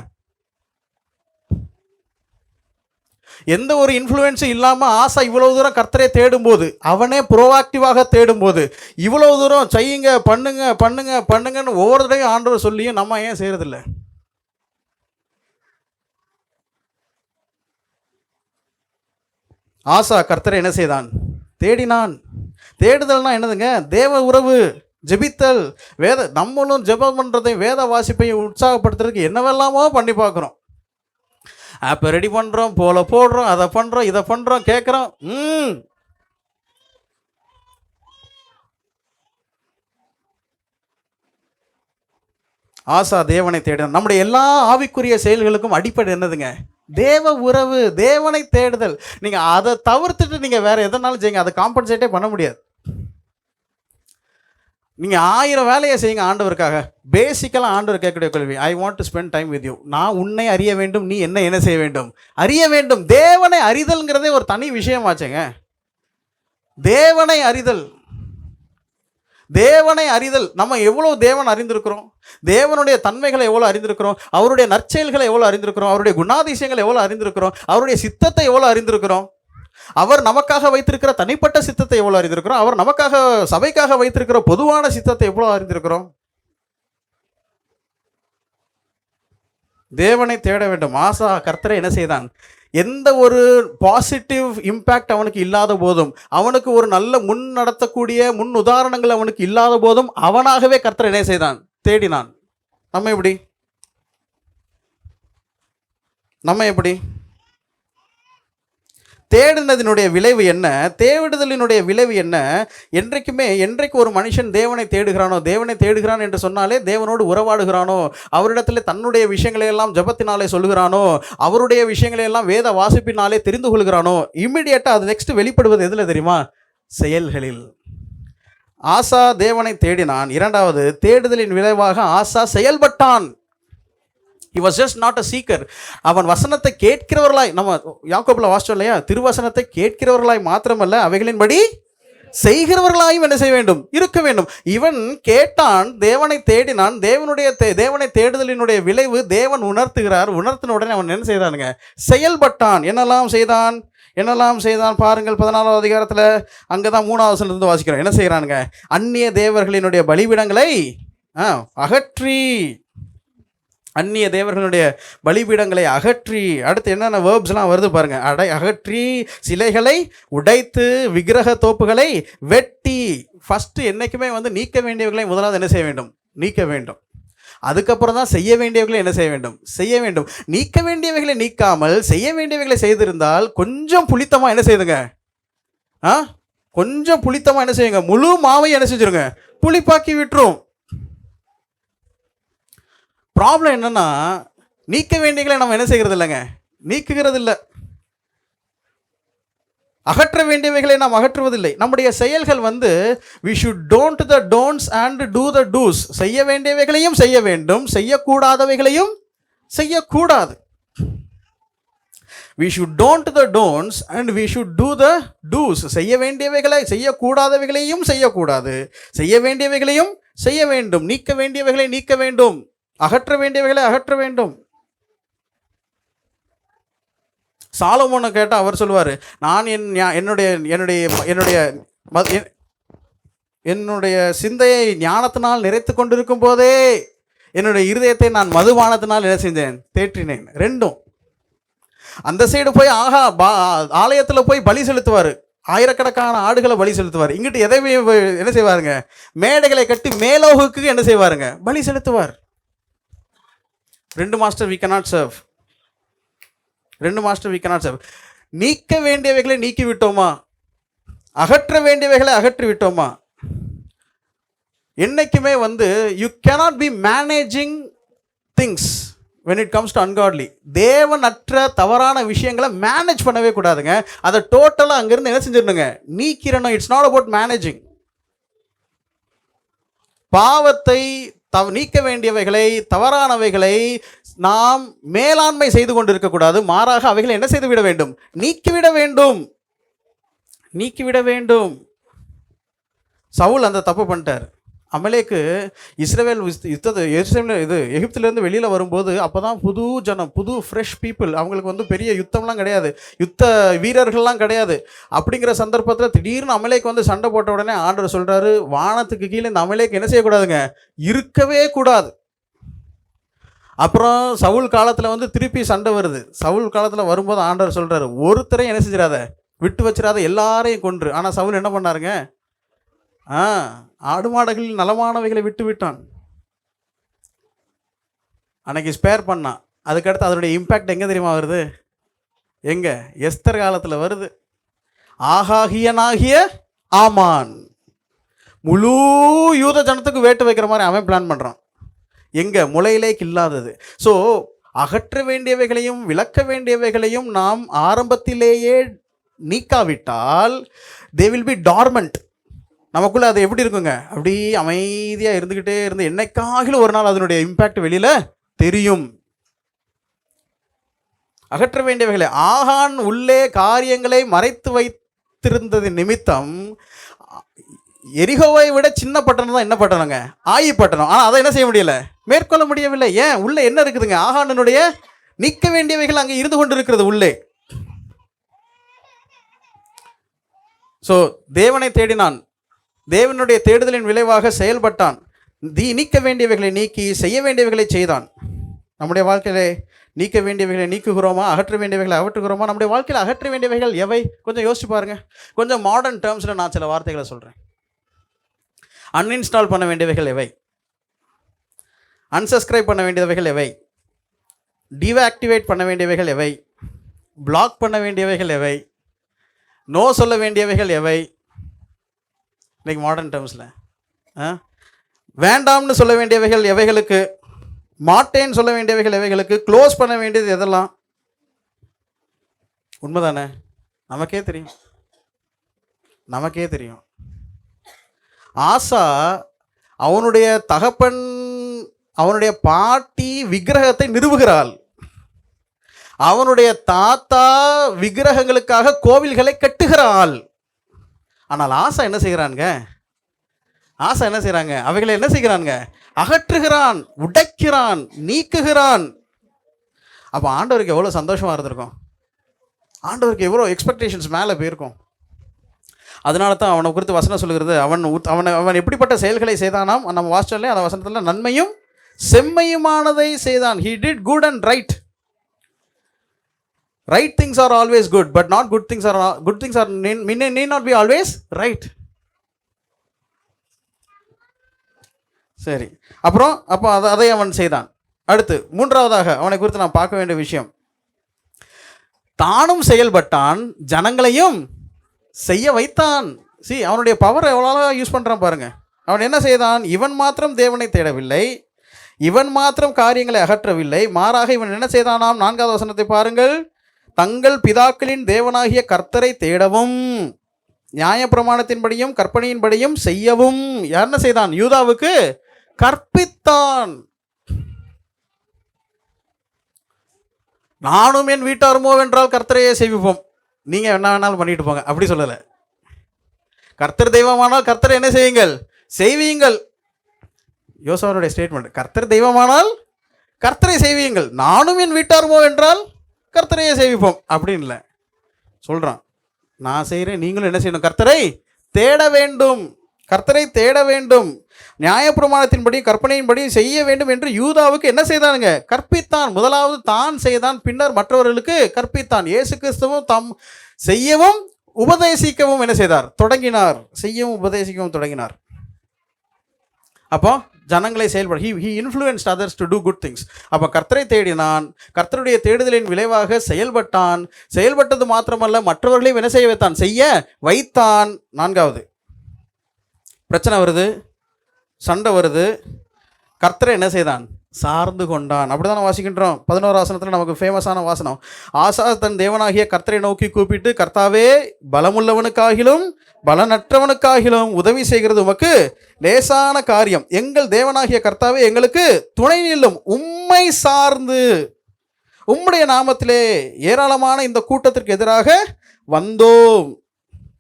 எந்த ஒரு இன்ஃப்ளூயன்ஸும் இல்லாமல் ஆசா இவ்வளவு தூரம் கர்த்தரை தேடும்போது, அவனே ப்ரோஆக்டிவாக தேடும்போது, இவ்வளவு தூரம் செய்யுங்க பண்ணுங்கன்னு ஒவ்வொரு தடையும் ஆண்டவர் சொல்லியும் நம்ம ஏன் செய்யறதில்லை? ஆசா கர்த்தரை என்ன செய்தான்? தேடினான். தேடுதல்னா என்னதுங்க? தேவ உறவு, ஜெபித்தல், நம்மளும் ஜெபம் பண்ணுறதையும் வேத வாசிப்பையும் உற்சாகப்படுத்துறதுக்கு என்னவெல்லாமோ பண்ணி பார்க்குறோம். ஆப்பை ரெடி பண்ணுறோம், போடுறோம், அதை பண்ணுறோம், இதை பண்ணுறோம், கேட்குறோம். ஆசா தேவனை தேடினான். நம்முடைய எல்லா ஆவிக்குரிய செயல்களுக்கும் அடிப்படை என்னதுங்க? தேவ உறவு, தேவனை தேடுதல். நீங்கள் அதை தவிர்த்துட்டு நீங்கள் வேற எதனாலும் செய்யுங்க, அதை காம்பன்சேட்டே பண்ண முடியாது. நீங்கள் 1000 வேலையை செய்யுங்க ஆண்டவருக்காக. பேசிக்கலாக ஆண்டவர் கேட்கக்கூடிய கேள்வி, I want to spend time with you. நான் உன்னை அறிய வேண்டும், நீ என்ன செய்ய வேண்டும்? அறிய வேண்டும். தேவனை அறிதல்ங்கிறதே ஒரு தனி விஷயமாச்சுங்க. தேவனை அறிதல் நம்ம எவ்வளோ தேவன் அறிந்திருக்கிறோம், தேவனுடைய தன்மைகளை எவ்வளோ அறிந்திருக்கிறோம், அவருடைய நற்செயல்களை எவ்வளோ அறிந்திருக்கிறோம், அவருடைய குணாதிசயங்களை எவ்வளோ அறிந்திருக்கிறோம், அவருடைய சித்தத்தை எவ்வளோ அறிந்திருக்கிறோம், அவர் நமக்காக வைத்திருக்கிற தனிப்பட்ட சித்தத்தை எவ்வளோ அறிந்திருக்கிறோம், அவர் நமக்காக சபைக்காக வைத்திருக்கிற பொதுவான சித்தத்தை எவ்வளோ அறிந்திருக்கிறோம். தேவனை தேட வேண்டும். ஆசா கர்த்தரை என்ன செய்தான்? எந்த ஒரு பாசிட்டிவ் இம்பேக்ட் அவனுக்கு இல்லாத போதும், அவனுக்கு ஒரு நல்ல முன் நடத்தக்கூடிய முன் உதாரணங்கள் அவனுக்கு இல்லாத போதும் அவனாகவே கர்த்தரை என்ன செய்தான்? தேடினான். நம்ம எப்படி தேடினதினுடைய விளைவு என்ன? தேடுதலினுடைய விளைவு என்ன? என்றைக்கு ஒரு மனுஷன் தேவனை தேடுகிறான் என்று சொன்னாலே தேவனோடு உறவாடுகிறானோ, அவரிடத்தில் தன்னுடைய விஷயங்களை எல்லாம் ஜபத்தினாலே சொல்லுகிறானோ, அவருடைய விஷயங்களை எல்லாம் வேத வாசிப்பினாலே தெரிந்து கொள்கிறானோ, இம்மிடியேட்டாக அது நெக்ஸ்ட் வெளிப்படுவது எதில் தெரியுமா? செயல்களில். ஆசா தேவனை தேடினான். இரண்டாவது, தேடுதலின் விளைவாக ஆசா செயல்பட்டான். He was just not a seeker. அவன் வசனத்தை கேட்கிறவர்களாய், நம்ம யாக்கோபில் வாசிச்சோம் இல்லையா, திருவசனத்தை கேட்கிறவர்களாய் மாத்திரமல்ல, அவைகளின்படி செய்கிறவர்களாயும் என்ன செய்ய வேண்டும்? இருக்க வேண்டும். இவன் கேட்டான், தேவனை தேடினான். தேவனை தேடுதலினுடைய விளைவு தேவன் உணர்த்தின உடனே அவன் என்ன செய்தானுங்க? செயல்பட்டான். என்னெல்லாம் செய்தான் பாருங்கள். 14வது அதிகாரத்தில் அங்கதான் 3வது வசனத்திலிருந்து வாசிக்கிறோம். என்ன செய்யறானுங்க? அந்நிய தேவர்களினுடைய பலிபீடங்களை அந்நிய தேவர்களுடைய பலிபீடங்களை அகற்றி, அடுத்து என்னென்ன வேர்ப்ஸ்லாம் வருது பாருங்க. அகற்றி, சிலைகளை உடைத்து, விக்கிரக தோப்புகளை வெட்டி. ஃபஸ்ட்டு என்றைக்குமே நீக்க வேண்டியவர்களை முதலாவது என்ன செய்ய வேண்டும்? நீக்க வேண்டும். அதுக்கப்புறம் தான் செய்ய வேண்டியவர்களை என்ன செய்ய வேண்டும். நீக்க வேண்டியவைகளை நீக்காமல் செய்ய வேண்டியவைகளை செய்திருந்தால் கொஞ்சம் புளித்தமாக என்ன செய்யுதுங்க? கொஞ்சம் புளித்தமாக என்ன செய்யுங்க? முழு மாவை என்ன செஞ்சிருங்க? புளிப்பாக்கி விட்டுரும். ப்ராப்ளம் என்னன்னா, நீக்க வேண்டியகளை நம்ம என்ன செய்கிறது இல்லைங்க? நீக்குகிறது இல்லை. அகற்ற வேண்டியவைகளை நாம் அகற்றுவதில்லை. நம்முடைய செயல்கள் we should don't the don'ts and do the do's. செய்ய வேண்டியவைகளையும் செய்ய வேண்டும், செய்யக்கூடாதவைகளையும் செய்யக்கூடாது. we should don't the don'ts and we should do the do's. செய்ய வேண்டியவைகளை செய்யக்கூடாதவைகளையும் செய்யக்கூடாது, செய்ய வேண்டியவைகளையும் செய்ய வேண்டும், நீக்க வேண்டியவைகளை நீக்க வேண்டும், அகற்ற வேண்டியவைகளை அகற்ற வேண்டும். சாலமோனை கேட்டால் அவர் சொல்லுவார், நான் என்னுடைய சிந்தையை ஞானத்தினால் நிறைத்து கொண்டிருக்கும் போதே என்னுடைய இருதயத்தை நான் மதுபானத்தினால் என்ன செஞ்சேன்? தேற்றினேன். ரெண்டும். அந்த சைடு போய் ஆலயத்தில் போய் பலி செலுத்துவார், ஆயிரக்கணக்கான ஆடுகளை பலி செலுத்துவார். இங்கிட்டு எதை என்ன செய்வாருங்க? மேடைகளை கட்டி மேலோகுக்கு என்ன செய்வாருங்க? பலி செலுத்துவார். 2 மாஸ்டர் we cannot serve. நீக்க வேண்டியவைகளை நீக்கி விட்டோமா? அகற்ற வேண்டியவைகளை அகற்றி விட்டோமா? என்னைக்குமே you cannot be managing things when it comes to ungodly. தேவனற்ற தவறான விஷயங்களை மேனேஜ் பண்ணவே கூடாதுங்க. அதை டோட்டலாக அங்கிருந்து என்ன செஞ்சிடணுங்க? நீக்கிறணும். It's not about managing. பாவத்தை நீக்க வேண்டியவைகளை, தவறானவைகளை நாம் மேலாண்மை செய்து கொண்டிருக்கக்கூடாது. மாறாக அவைகளை என்ன செய்து விட வேண்டும்? நீக்கிவிட வேண்டும். சவுல் அந்த தப்பு பண்ணிட்டார். அமலேக்கு இஸ்ரவேல் எகிப்திலேருந்து வெளியில் வரும்போது அப்போ தான் புது ஜனம், புது ஃப்ரெஷ் பீப்புள். அவங்களுக்கு பெரிய யுத்தம்லாம் கிடையாது, யுத்த வீரர்கள்லாம் கிடையாது. அப்படிங்கிற சந்தர்ப்பத்தில் திடீர்னு அமலேக்கு சண்டை போட்ட உடனே ஆண்டவர் சொல்கிறாரு, வானத்துக்கு கீழே இந்த அமலேக்கு என்ன செய்யக்கூடாதுங்க? இருக்கவே கூடாது. அப்புறம் சவுல் காலத்தில் திருப்பி சண்டை வருது. சவுல் காலத்தில் வரும்போது ஆண்டவர் சொல்கிறாரு, ஒருத்தரையும் என்ன செஞ்சிடாத, விட்டு வச்சிடாத, எல்லாரையும் கொன்று. ஆனால் சவுல் என்ன பண்ணாருங்க? ஆடு மாடுகளில் நலமானவைகளை விட்டு விட்டான். அன்னைக்கு ஸ்பேர் பண்ணான். அதுக்கடுத்து அதனுடைய இம்பேக்ட் எங்கே தெரியுமா வருது? எங்கே? எஸ்தர் காலத்தில் வருது. ஆகாகியனாகிய ஆமான் முழு யூத ஜனத்துக்கு வேட்டு வைக்கிற மாதிரி அவன் பிளான் பண்ணுறான். எங்கே? முளையிலே இல்லாதது. ஸோ அகற்ற வேண்டியவைகளையும் விளக்க வேண்டியவைகளையும் நாம் ஆரம்பத்திலேயே நீக்காவிட்டால் they will be dormant. நமக்குள்ளே அது எப்படி இருக்குங்க? அப்படி அமைதியாக இருந்துக்கிட்டே இருந்து என்னைக்காகிலும் ஒரு நாள் அதனுடைய இம்பேக்ட் வெளியில் தெரியும். அகற்ற வேண்டியவைகளை ஆகான் உள்ளே காரியங்களை மறைத்து வைத்திருந்தது நிமித்தம் எரிகோவை விட சின்ன பட்டணம் தான் என்ன பட்டணங்க? ஆயி பட்டணம். ஆனால் அதை என்ன செய்ய முடியலை? மேற்கொள்ள முடியவில்லை. ஏன்? உள்ளே என்ன இருக்குதுங்க? ஆகானனுடைய நீக்க வேண்டியவைகள் அங்கே இருந்து கொண்டு இருக்கிறது உள்ளே. ஸோ தேவனை தேடினான். தேவனுடைய தேடுதலின் விளைவாக செயல்பட்டான். நீக்க வேண்டியவைகளை நீக்கி செய்ய வேண்டியவைகளை செய்தான். நம்முடைய வாழ்க்கையிலே நீக்க வேண்டியவைகளை நீக்குகிறோமா, அகற்ற வேண்டியவைகளை அகற்றுகிறோமா? நம்முடைய வாழ்க்கையில் அகற்ற வேண்டியவைகள் எவை? கொஞ்சம் யோசிச்சு பாருங்கள். கொஞ்சம் மாடர்ன் டேர்ம்ஸில் நான் சில வார்த்தைகளை சொல்கிறேன். அன்இன்ஸ்டால் பண்ண வேண்டியவைகள் எவை? அன்சப்ஸ்கிரைப் பண்ண வேண்டியவைகள் எவை? டீஆக்டிவேட் பண்ண வேண்டியவைகள் எவை? பிளாக் பண்ண வேண்டியவைகள் எவை? நோ சொல்ல வேண்டியவைகள் எவை? இன்றைக்கி மாடர்ன் டேர்ம்ஸில் வேண்டாம்னு சொல்ல வேண்டியவைகள் எவைகளுக்கு, மாட்டேன்னு சொல்ல வேண்டியவைகள் எவைகளுக்கு, க்ளோஸ் பண்ண வேண்டியது எதெல்லாம்? உண்மைதானே? நமக்கே தெரியும், நமக்கே தெரியும். ஆசா அவனுடைய தகப்பன், அவனுடைய பாட்டி விக்கிரகத்தை நிறுவுகிறாள். அவனுடைய தாத்தா விக்கிரகங்களுக்காக கோவில்களை கட்டுகிறாள். ஆனால் ஆசா என்ன செய்கிறாங்க? ஆசா என்ன செய்கிறாங்க? அவைகளை என்ன செய்கிறாங்க? அகற்றுகிறான், உடைக்கிறான், நீக்குகிறான். அப்போ ஆண்டவருக்கு எவ்வளோ சந்தோஷமாக இருந்திருக்கும், ஆண்டவருக்கு எவ்வளோ எக்ஸ்பெக்டேஷன்ஸ் மேலே போயிருக்கும். அதனால தான் அவனை குறித்து வசனம் சொல்கிறது, அவன் எப்படிப்பட்ட செயல்களை செய்தானாம். நம்ம வாசிச்சோம்லே அந்த வசனத்தில் நன்மையும் செம்மையுமானதை செய்தான். He did good and right. Right things are always good, but not good things are need not be always right. சரி, அப்போ அதை அவன் செய்தான். அடுத்து மூன்றாவதாக அவனை குறித்து நான் பார்க்க வேண்டிய விஷயம், தானும் செயல்பட்டான், ஜனங்களையும் செய்ய வைத்தான். அவனுடைய பவர் எவ்வளோ யூஸ் பண்ணுறான் பாருங்க. அவன் என்ன செய்தான்? இவன் மாத்திரம் தேவனை தேடவில்லை, இவன் மாத்திரம் காரியங்களை அகற்றவில்லை, மாறாக இவன் என்ன செய்தானாம்? 4வது வசனத்தை பாருங்கள். தங்கள் பிதாக்களின் தேவனாகிய கர்த்தரை தேடவும், நியாயப்பிரமாணத்தின்படியும் கற்பனையின்படியும் செய்யவும் என்ன செய்தான்? யூதாவுக்கு கற்பித்தான். நானும் என் வீட்டாருமோ வென்றால் கர்த்தரையே செய்விப்போம், நீங்க என்ன வேணாலும் பண்ணிட்டு போங்க, அப்படி சொல்லலை. கர்த்தர் தெய்வமானால் கர்த்தரை என்ன செய்யுங்கள்? செய்வீங்கள். யோசுவாவுடைய ஸ்டேட்மெண்ட், கர்த்தர் தெய்வமானால் கர்த்தரை செய்வீங்கள், நானும் என் வீட்டாருமோ வென்றால் கர்த்தரையே சேவிப்போம் அப்படின்னு இல்லை சொல்கிறான். நான் செய்கிறேன், நீங்களும் என்ன செய்யணும்? கர்த்தரை தேட வேண்டும், கர்த்தரை தேட வேண்டும், நியாயப்பிரமாணத்தின்படி கற்பனையின்படி செய்ய வேண்டும் என்று யூதாவுக்கு என்ன செய்தானுங்க? கற்பித்தான். முதலாவது தான் செய்தான், பின்னர் மற்றவர்களுக்கு கற்பித்தான். இயேசு கிறிஸ்துவும் தம் செய்யவும் உபதேசிக்கவும் என்ன செய்தார்? தொடங்கினார். செய்யவும் உபதேசிக்கவும் தொடங்கினார். அப்போ ஜனங்களை செயல்பட he influenced others to do good things. அப்போ கர்த்தரை தேடினான், கர்த்தருடைய தேடுதலின் விளைவாக செயல்பட்டான். செயல்பட்டது மாத்திரமல்ல, மற்றவர்களையும் என்ன செய்ய வைத்தான்? செய்ய வைத்தான். 4வது பிரச்சனை வருது, சண்டை வருது, கர்த்தரை என்ன செய்தான்? சார்ந்து கொண்டான். அப்படிதான் வாசிக்கின்றோம். 11வது வசனத்தில் நமக்கு ஃபேமஸான வாசனம், ஆசா தன் தேவனாகிய கர்த்தரை நோக்கி கூப்பிட்டு, கர்த்தாவே, பலமுள்ளவனுக்காகிலும் பலனற்றவனுக்காகிலும் உதவி செய்கிறது உமக்கு லேசான காரியம். எங்கள் தேவனாகிய கர்த்தாவே, எங்களுக்கு துணை நில்லும், உம்மை சார்ந்து உம்முடைய நாமத்திலே ஏராளமான இந்த கூட்டத்திற்கு எதிராக வந்தோம்.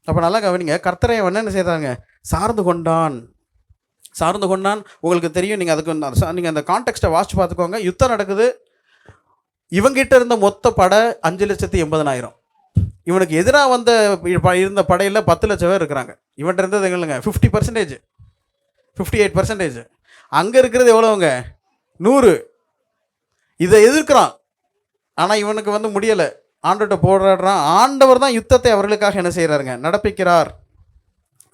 அப்போ நல்லா கவனிங்க, கர்த்தரை என்ன செய்தாங்க? சார்ந்து கொண்டான். சார்ந்து கொண்டான். உங்களுக்கு தெரியும், நீங்கள் அந்த கான்டெக்ஸ்ட்டை வாசிச்சு பார்த்துக்கோங்க. யுத்தம் நடக்குது. இவங்கிட்ட இருந்த மொத்த படை 5,80,000. இவனுக்கு எதிராக இருந்த படையில் 10 லட்சம் பேர் இருக்கிறாங்க. இவன்கிட்ட இருந்தது எங்களுங்க 50%, 58%. அங்கே இருக்கிறது எவ்வளோங்க? 100. இதை எதிர்க்கிறான். ஆனால் இவனுக்கு முடியலை. ஆண்டவர்கிட்ட போராடுறான். ஆண்டவர் தான் யுத்தத்தை அவர்களுக்காக என்ன செய்கிறாருங்க? நடப்பிக்கிறார்.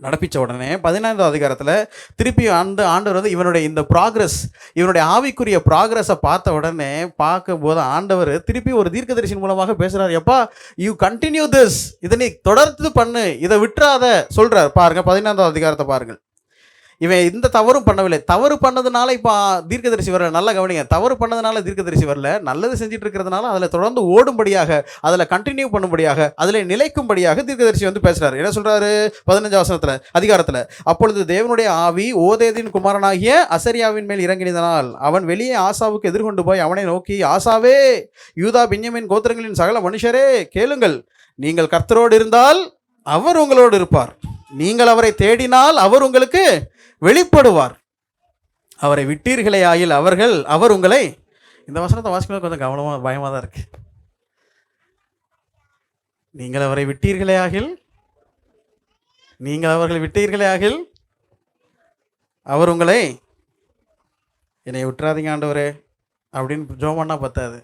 நடப்பிச்ச உடனே 15வது அதிகாரத்தில் திருப்பி ஆண்டவர் இவனுடைய இந்த ப்ராக்ரஸ், இவனுடைய ஆவிக்குரிய ப்ராக்ரஸை பார்த்த உடனே பார்க்கும்போது ஆண்டவர் திருப்பி ஒரு தீர்க்கதரிசியின் மூலமாக பேசுகிறார். எப்பா, யூ கண்டினியூ திஸ், இதை நீ தொடர்ந்து பண்ணு, இதை விட்டுறாத சொல்கிறார். பாருங்கள் 15வது அதிகாரத்தை பாருங்கள். இவன் இந்த தவறும் பண்ணவில்லை. தவறு பண்ணதுனால இப்போ தீர்க்கதரிசி வரல. நல்லா கவனிங்க, தவறு பண்ணதுனால தீர்க்கதரிசி வரல. நல்லது செஞ்சுட்டு இருக்கிறதுனால அதில் தொடர்ந்து ஓடும்படியாக, அதில் கண்டினியூ பண்ணும்படியாக, அதில் நிலைக்கும்படியாக தீர்க்கதரிசி பேசுகிறார். என்ன சொல்கிறாரு? 15வது அதிகாரத்தில், அப்பொழுது தேவனுடைய ஆவி ஓதேதின் குமாரனாகிய அசரியாவின் மேல் இறங்கினதனால் அவன் வெளியே ஆசாவுக்கு எதிர்கொண்டு போய் அவனை நோக்கி, ஆசாவே, யூதா பென்யமீன் கோத்திரங்களின் சகல மனுஷரே, கேளுங்கள். நீங்கள் கர்த்தரோடு இருந்தால் அவர் உங்களோடு இருப்பார், நீங்கள் அவரை தேடினால் அவர் உங்களுக்கு வெளிப்படுவார், அவரை விட்டீர்களே ஆயில் அவர் உங்களை. இந்த வசனத்தை வாசிக்கும்போது கொஞ்சம் கவனமாக பயமாக தான் இருக்கு. நீங்கள் அவரை விட்டீர்களே ஆகில், நீங்கள் அவர்களை விட்டீர்களே ஆகில் அவர் உங்களை. என்னை விட்டுறாதீங்க ஆண்டவரே, அப்படின்னு ஜெபம் பண்ணால் பத்தாது.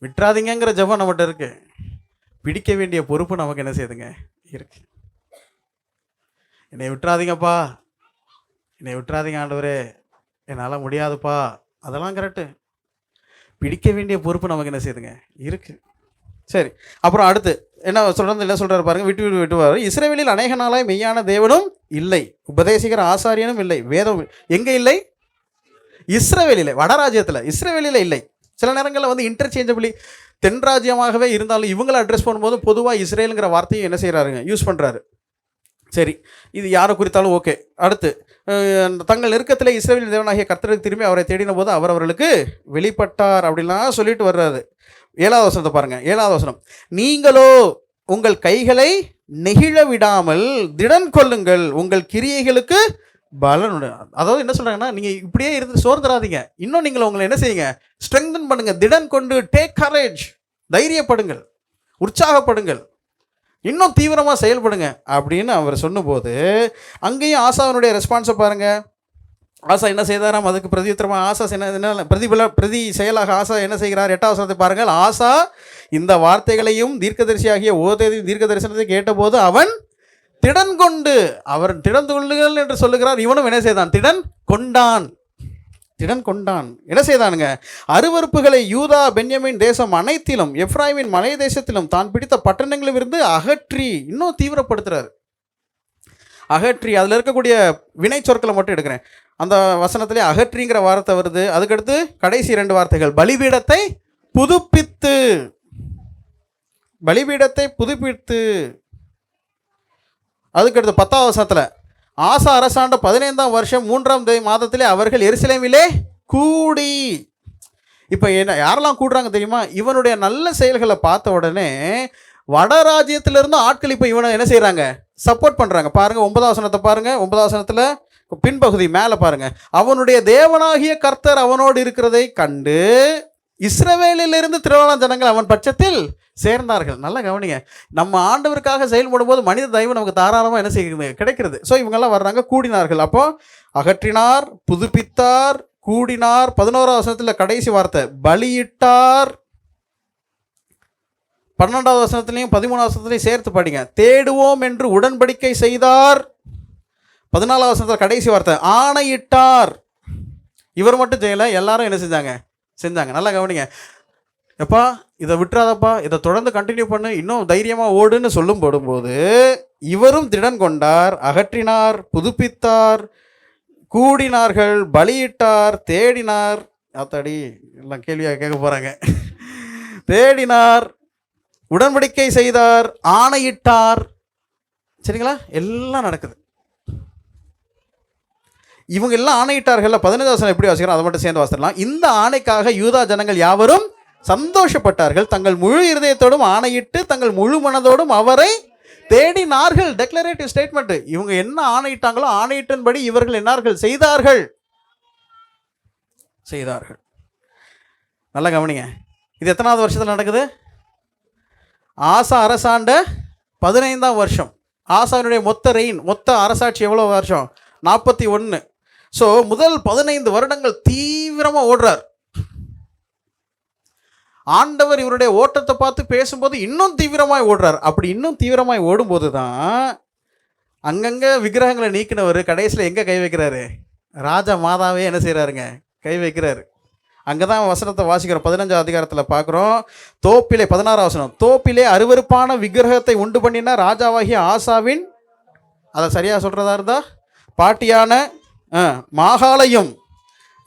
விட்டுறாதீங்கிற ஜெபம் நம்மகிட்ட இருக்குது. பிடிக்க வேண்டிய பொறுப்பு நமக்கு என்ன செய்யுதுங்க இருக்கு. என்னை விட்டுறாதீங்கப்பா, என்னை விட்டுறாதீங்க ஆண்டவரே, என்னால் முடியாதுப்பா, அதெல்லாம் கரெக்டு. பிடிக்க வேண்டிய பொறுப்பு நமக்கு என்ன செய்யுதுங்க இருக்குது. சரி, அப்புறம் அடுத்து என்ன சொல்கிறது, என்ன சொல்கிறார் பாருங்க, விட்டுவார். இஸ்ரவேலில் அநேக நாளாய் மெய்யான தேவனும் இல்லை, உபதேசிக்கிற ஆசாரியனும் இல்லை, வேதம் எங்கே இல்லை? இஸ்ரவேலில், வடராஜ்யத்தில் இஸ்ரவேலில் இல்லை. சில நேரங்களில் வந்து இன்டர்சேஞ்சபிளி தென்ராஜ்யமாகவே இருந்தாலும் இவங்களை அட்ரஸ் பண்ணும்போது பொதுவாக இஸ்ரேலுங்கிற வார்த்தையை என்ன செய்கிறாருங்க யூஸ் பண்ணுறாரு. சரி, இது யாரை குறித்தாலும் ஓகே. அடுத்து தங்கள் நெருக்கத்தில் இஸ்ரவேல் தேவனாகிய கர்த்தருக்கு திரும்பி அவரை தேடின போது அவர் அவர்களுக்கு வெளிப்பட்டார் அப்படின்லாம் சொல்லிட்டு வர்றாரு. 7வது வசனத்தை பாருங்கள். 7வது வசனம், நீங்களோ உங்கள் கைகளை நெகிழ விடாமல் திடன் கொள்ளுங்கள், உங்கள் கிரியைகளுக்கு பலனுடன். அதாவது என்ன சொல்கிறாங்கன்னா, நீங்கள் இப்படியே இருந்து சோர்ந்துடாதீங்க, இன்னும் நீங்கள் உங்களை என்ன செய்யுங்க, ஸ்ட்ரெங்தன் பண்ணுங்கள், திடன் கொண்டு, டேக் கரேஜ், தைரியப்படுங்கள், உற்சாகப்படுங்கள், இன்னும் தீவிரமாக செயல்படுங்க அப்படின்னு அவர் சொன்னபோது அங்கேயும் ஆசாவனுடைய ரெஸ்பான்ஸை பாருங்கள். ஆசா என்ன செய்தாராம், அதுக்கு பிரதியுத்தரமாக ஆசா என்ன பிரதி செயலாக ஆசா என்ன செய்கிறார்? 8வது வசனத்தை பாருங்கள். ஆசா இந்த வார்த்தைகளையும் தீர்க்கதரிசியாகிய ஓதையும் தீர்க்க தரிசனத்தை கேட்டபோது அவன் திடன் கொண்டு, அவர் திடன் கொள்ளுங்கள் என்று சொல்லுகிறார், இவனும் என்ன செய்தான்? திடன் கொண்டான். திடன் கொண்டான். என்ன செய்தானுங்க? அருவருப்புகளை யூதா பென்யமின் தேசம் அனைத்திலும் எப்ராயிமின் மலை தேசத்திலும் தான் பிடித்த பட்டணங்களும் இருந்து அகற்றி, இன்னும் தீவிரப்படுத்துறாரு. அகற்றி, அதில் இருக்கக்கூடிய வினை சொற்களை மட்டும் எடுக்கிறேன். அந்த வசனத்திலே அகற்றிங்கிற வார்த்தை வருது. அதுக்கடுத்து கடைசி 2 வார்த்தைகள், பலிபீடத்தை புதுப்பித்து, பலிபீடத்தை புதுப்பித்து. அதுக்கடுத்து 10வது வசனத்தில் ஆசா அரசாண்ட 15ஆம் வருஷம் 3ஆம் மாதத்திலே அவர்கள் எருசலேமிலே கூடி. இப்போ என்ன யாரெல்லாம் கூடுறாங்க தெரியுமா? இவனுடைய நல்ல செயல்களை பார்த்த உடனே வடராஜ்யத்திலிருந்து ஆட்கள் இப்போ இவனை என்ன செய்கிறாங்க? சப்போர்ட் பண்ணுறாங்க. பாருங்கள் 9வது வசனத்தை பாருங்கள். 9வது வசனத்தில் பின்பகுதி மேலே பாருங்கள், அவனுடைய தேவனாகிய கர்த்தர் அவனோடு இருக்கிறதை கண்டு இஸ்ரவேலிலிருந்து திரளான ஜனங்கள் அவன் பட்சத்தில் சேர்ந்தார்கள். நல்லா கவனிங்க, நம்ம ஆண்டவருக்காக செயல்படும் போது மனித தயவு நமக்கு தாராளமாக என்ன செய்யுது, கிடைக்கிறது. ஸோ இவங்கெல்லாம் வர்றாங்க, கூடினார்கள். அப்போ அகற்றினார், புதுப்பித்தார், கூடினார். 11வது வசனத்தில் கடைசி வார்த்தை பலியிட்டார். 12வது வசனத்துலையும் 13வது வசனத்துலையும் சேர்த்து படிங்க. தேடுவோம் என்று உடன்படிக்கை செய்தார். 14வது வசனத்தில் கடைசி வார்த்தை ஆணையிட்டார். இவர் மட்டும் செய்யலை, எல்லாரும் என்ன செஞ்சாங்க. நல்லா கவனிங்க. எப்பா இதை விட்டுறாதப்பா, இதை தொடர்ந்து கண்டினியூ பண்ணு, இன்னும் தைரியமாக ஓடுன்னு சொல்லும் போடும்போது இவரும் திடன் கொண்டார், அகற்றினார், புதுப்பித்தார், கூடினார்கள், பலியிட்டார், தேடினார். அத்தாடி எல்லாம் கேள்வியாக கேட்க போகிறாங்க. தேடினார், உடன்படிக்கை செய்தார், ஆணையிட்டார். சரிங்களா? எல்லாம் நடக்குது. இவங்க எல்லாம் ஆணையிட்டார்கள். 15வது வசனம் எப்படி வாசிக்கிறோம் அதை மட்டும் சேர்ந்து வாசிக்கலாம். இந்த ஆணைக்காக யூதா ஜனங்கள் யாவரும் சந்தோஷப்பட்டார்கள், தங்கள் முழு இருதயத்தோடும் ஆணையிட்டு தங்கள் முழு மனதோடும் அவரை தேடினார்கள். டெக்ளரேட்டிவ் ஸ்டேட்மெண்ட். இவங்க என்ன ஆணையிட்டாங்களோ ஆணையிட்டன்படி இவர்கள் என்னார்கள்? செய்தார்கள். நல்லா கவனிங்க. இது எத்தனாவது வருஷத்தில் நடக்குது? ஆசா அரசாண்ட 15ஆம் வருஷம். ஆசானுடைய மொத்த அரசாட்சி எவ்வளோ வருஷம்? 41. ஸோ முதல் 15 வருடங்கள் தீவிரமாக ஓடுறார். ஆண்டவர் இவருடைய ஓட்டத்தை பார்த்து பேசும்போது இன்னும் தீவிரமாய் ஓடுறார். அப்படி இன்னும் தீவிரமாய் ஓடும்போது தான் அங்கங்கே விக்கிரகங்களை நீக்கினவர் கடைசியில் எங்கே கை வைக்கிறாரு? ராஜா மாதாவே என்ன செய்கிறாருங்க? கை வைக்கிறாரு. அங்கே தான் வசனத்தை வாசிக்கிறோம். 15ஆம் அதிகாரத்தில் பார்க்குறோம். தோப்பிலே 16ஆம் வசனம், தோப்பிலே அருவருப்பான விக்கிரகத்தை உண்டு பண்ணின ராஜாவாகிய ஆசாவின், அதை சரியாக சொல்கிறதா இருந்தா பாட்டியான மாகாளையும்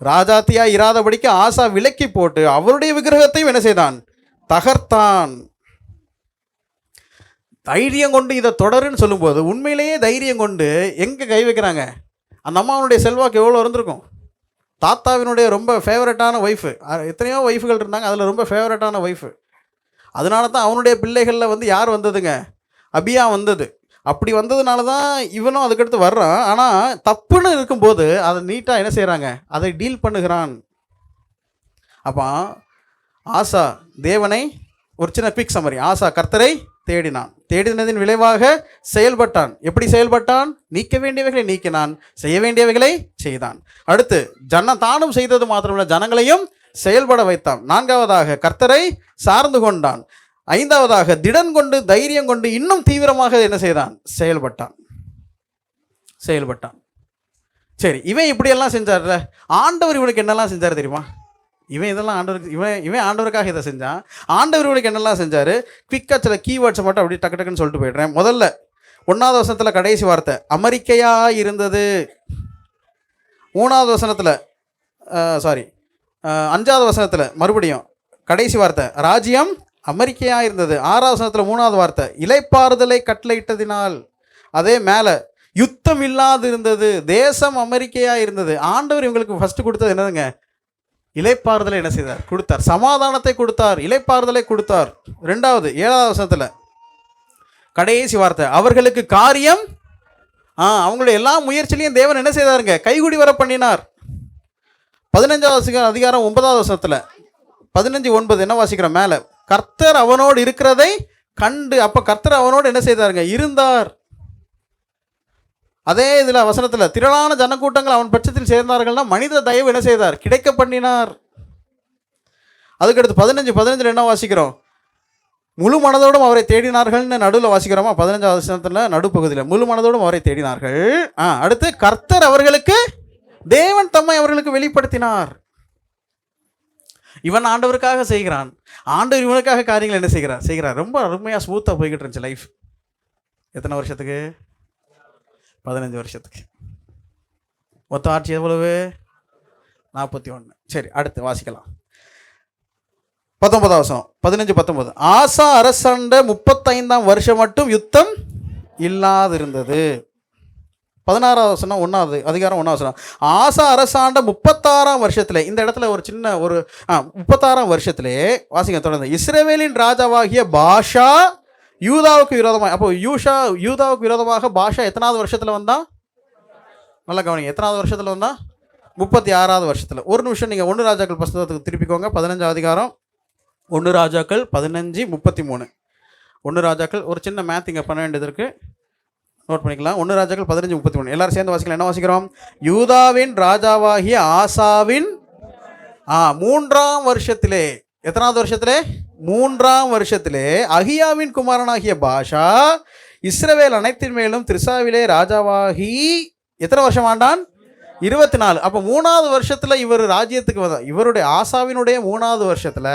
ராஜாத்தியாக இராதபடிக்கு ஆசா விலக்கி போட்டு அவருடைய விக்கிரகத்தையும் என்ன செய்தான்? தகர்த்தான். தைரியம் கொண்டு இதை தொடருன்னு சொல்லும்போது உண்மையிலேயே தைரியம் கொண்டு எங்கே கை வைக்கிறாங்க? அந்த அம்மாவனுடைய செல்வாக்கு எவ்வளோ இருந்திருக்கும்? தாத்தாவினுடைய ரொம்ப ஃபேவரட்டான ஒய்ஃபு. எத்தனையோ ஒய்ஃபுகள் இருந்தாங்க, அதில் ரொம்ப ஃபேவரட்டான ஒய்ஃபு. அதனால தான் அவனுடைய பிள்ளைகளில் வந்து யார் வந்ததுங்க? அபியா வந்தது. அப்படி வந்ததுனால தான் இவனும் அதுக்கடுத்து வர்றான். ஆனால் தப்புன்னு இருக்கும்போது அதை நீட்டாக என்ன செய்கிறாங்க? அதை டீல் பண்ணுகிறான். அப்போ ஆசா தேவனை ஒரு சின்ன குவிக் சம்மரி. ஆசா கர்த்தரை தேடினான், தேடினதின் விளைவாக செயல்பட்டான். எப்படி செயல்பட்டான்? நீக்க வேண்டியவைகளை நீக்கினான், செய்ய வேண்டியவைகளை செய்தான். அடுத்து தானும் செய்தது மாத்திரமல்ல, ஜனங்களையும் செயல்பட வைத்தான். 4வதாக கர்த்தரை சார்ந்து கொண்டான். 5வதாக திடன் கொண்டு தைரியம் கொண்டு இன்னும் தீவிரமாக என்ன செய்தான்? செயல்பட்டான். சரி, இவன் இப்படியெல்லாம் செஞ்சார்ல, ஆண்டவர் இவனுக்கு என்னெல்லாம் செஞ்சார் தெரியுமா? இவன் இதெல்லாம் ஆண்டவருக்கு இவன் ஆண்டவருக்காக இதை செஞ்சான். ஆண்டவர் இவனுக்கு என்னெல்லாம் செஞ்சார்? குவிக்காக சில கீவேர்ட்ஸை மட்டும் அப்படி டக்கு டக்குன்னு சொல்லிட்டு போய்ட்றேன். முதல்ல 1வது வசனத்தில் கடைசி வார்த்தை அமெரிக்கையாக இருந்தது. 3வது வசனத்தில் 5வது வசனத்தில் மறுபடியும் கடைசி வார்த்தை ராஜ்யம் அமெரிக்கையாக இருந்தது. 6வது வசனத்தில் 3வது வார்த்தை இலைப்பாறுதலை கட்டளையிட்டதினால். அதே மேலே யுத்தம் இல்லாது இருந்தது, தேசம் அமெரிக்கையாக இருந்தது. ஆண்டவர் இவங்களுக்கு ஃபஸ்ட்டு கொடுத்தது என்னதுங்க? இலைப்பாறுதலை என்ன செய்தார்? கொடுத்தார். சமாதானத்தை கொடுத்தார், இலைப்பாறுதலை கொடுத்தார். 2வது 7வது வசனத்தில் கடைசி வார்த்தை அவர்களுக்கு காரியம் அவங்களுடைய எல்லா முயற்சியிலையும் தேவன் என்ன செய்தாருங்க? கைகுடி வர பண்ணினார். 15வது அதிகாரம் 9வது வசனத்தில் 15:9 என்ன வாசிக்கிறோம்? மேலே கர்த்தர் அவனோடு இருக்கிறதை கண்டு. அப்போ கர்த்தர் அவனோடு என்ன செய்தாருங்க? இருந்தார். அதே இதில் வசனத்தில் திரளான ஜனக்கூட்டங்கள் அவன் பட்சத்தில் சேர்ந்தார்கள்னா மனித தயவு என்ன செய்தார்? கிடைக்க பண்ணினார். அதுக்கடுத்து 15:15 என்ன வாசிக்கிறோம்? முழு மனதோடும் அவரை தேடினார்கள்னு நடுவில் வாசிக்கிறோமா? 15வது வசனத்தில் நடுப்பகுதியில் முழு மனதோடும் அவரை தேடினார்கள். அடுத்து கர்த்தர் அவர்களுக்கு தேவன் தம்மை அவர்களுக்கு வெளிப்படுத்தினார். இவன் ஆண்டவருக்காக செய்கிறான், ஆண்டவர் இவனுக்காக காரியங்கள் என்ன செய்கிறார்? ரொம்ப அருமையாக ஸ்மூத்தாக போய்கிட்டு இருந்துச்சு லைஃப். எத்தனை வருஷத்துக்கு? 15 வருஷத்துக்கு. மொத்த ஆட்சி எவ்வளவு? 41. சரி, அடுத்து வாசிக்கலாம். 19வது வசனம் 15-19 ஆசா அரசாண்ட 35ஆம் வருஷம் மட்டும் யுத்தம் இல்லாது இருந்தது. 16வது வசனம் 1வது அதிகாரம் 1வது வசனம் ஆசா அரசாண்ட 36ஆம் வருஷத்தில். இந்த இடத்துல ஒரு சின்ன 36ஆம் வருஷத்திலே வாசிங்க தொடர்ந்து. இஸ்ரவேலின் ராஜாவாகிய பாஷா யூதாவுக்கு விரோதமாக. அப்போ யூதாவுக்கு விரோதமாக பாஷா எத்தனாவது வருஷத்தில் வந்தான்? நல்லா கவனிங்க, எத்தனாவது வருஷத்தில் வந்தான்? 36வது வருஷத்தில். ஒரு நிமிஷம் நீங்கள் 1 ராஜாக்கள் புஸ்தகத்துக்கு திருப்பிக்கோங்க. 15வது அதிகாரம் 1 ராஜாக்கள் 15:33. 1 ராஜாக்கள் ஒரு சின்ன மேத் இங்கே பண்ண வேண்டியது இருக்குது, நோட் பண்ணிக்கலாம். 1 ராஜாக்கள் 15:33 எல்லாரும் சேர்ந்து வாசிக்கலாம். என்ன வாசிக்கிறோம்? யூதாவின் ராஜாவாகிய ஆசாவின் 3ஆம் வருஷத்திலே. எத்தனாவது வருஷத்திலே? 3ஆம் வருஷத்திலே அகியாவின் குமாரனாகிய பாஷா இஸ்ரவேல் அனைத்தின் மேலும் திர்சாவிலே ராஜாவாகி எத்தனை வருஷம் ஆண்டான்? 24. அப்போ 3வது வருஷத்தில் இவர் ராஜ்யத்துக்கு வந்தார். இவருடைய ஆசாவினுடைய 3வது வருஷத்தில்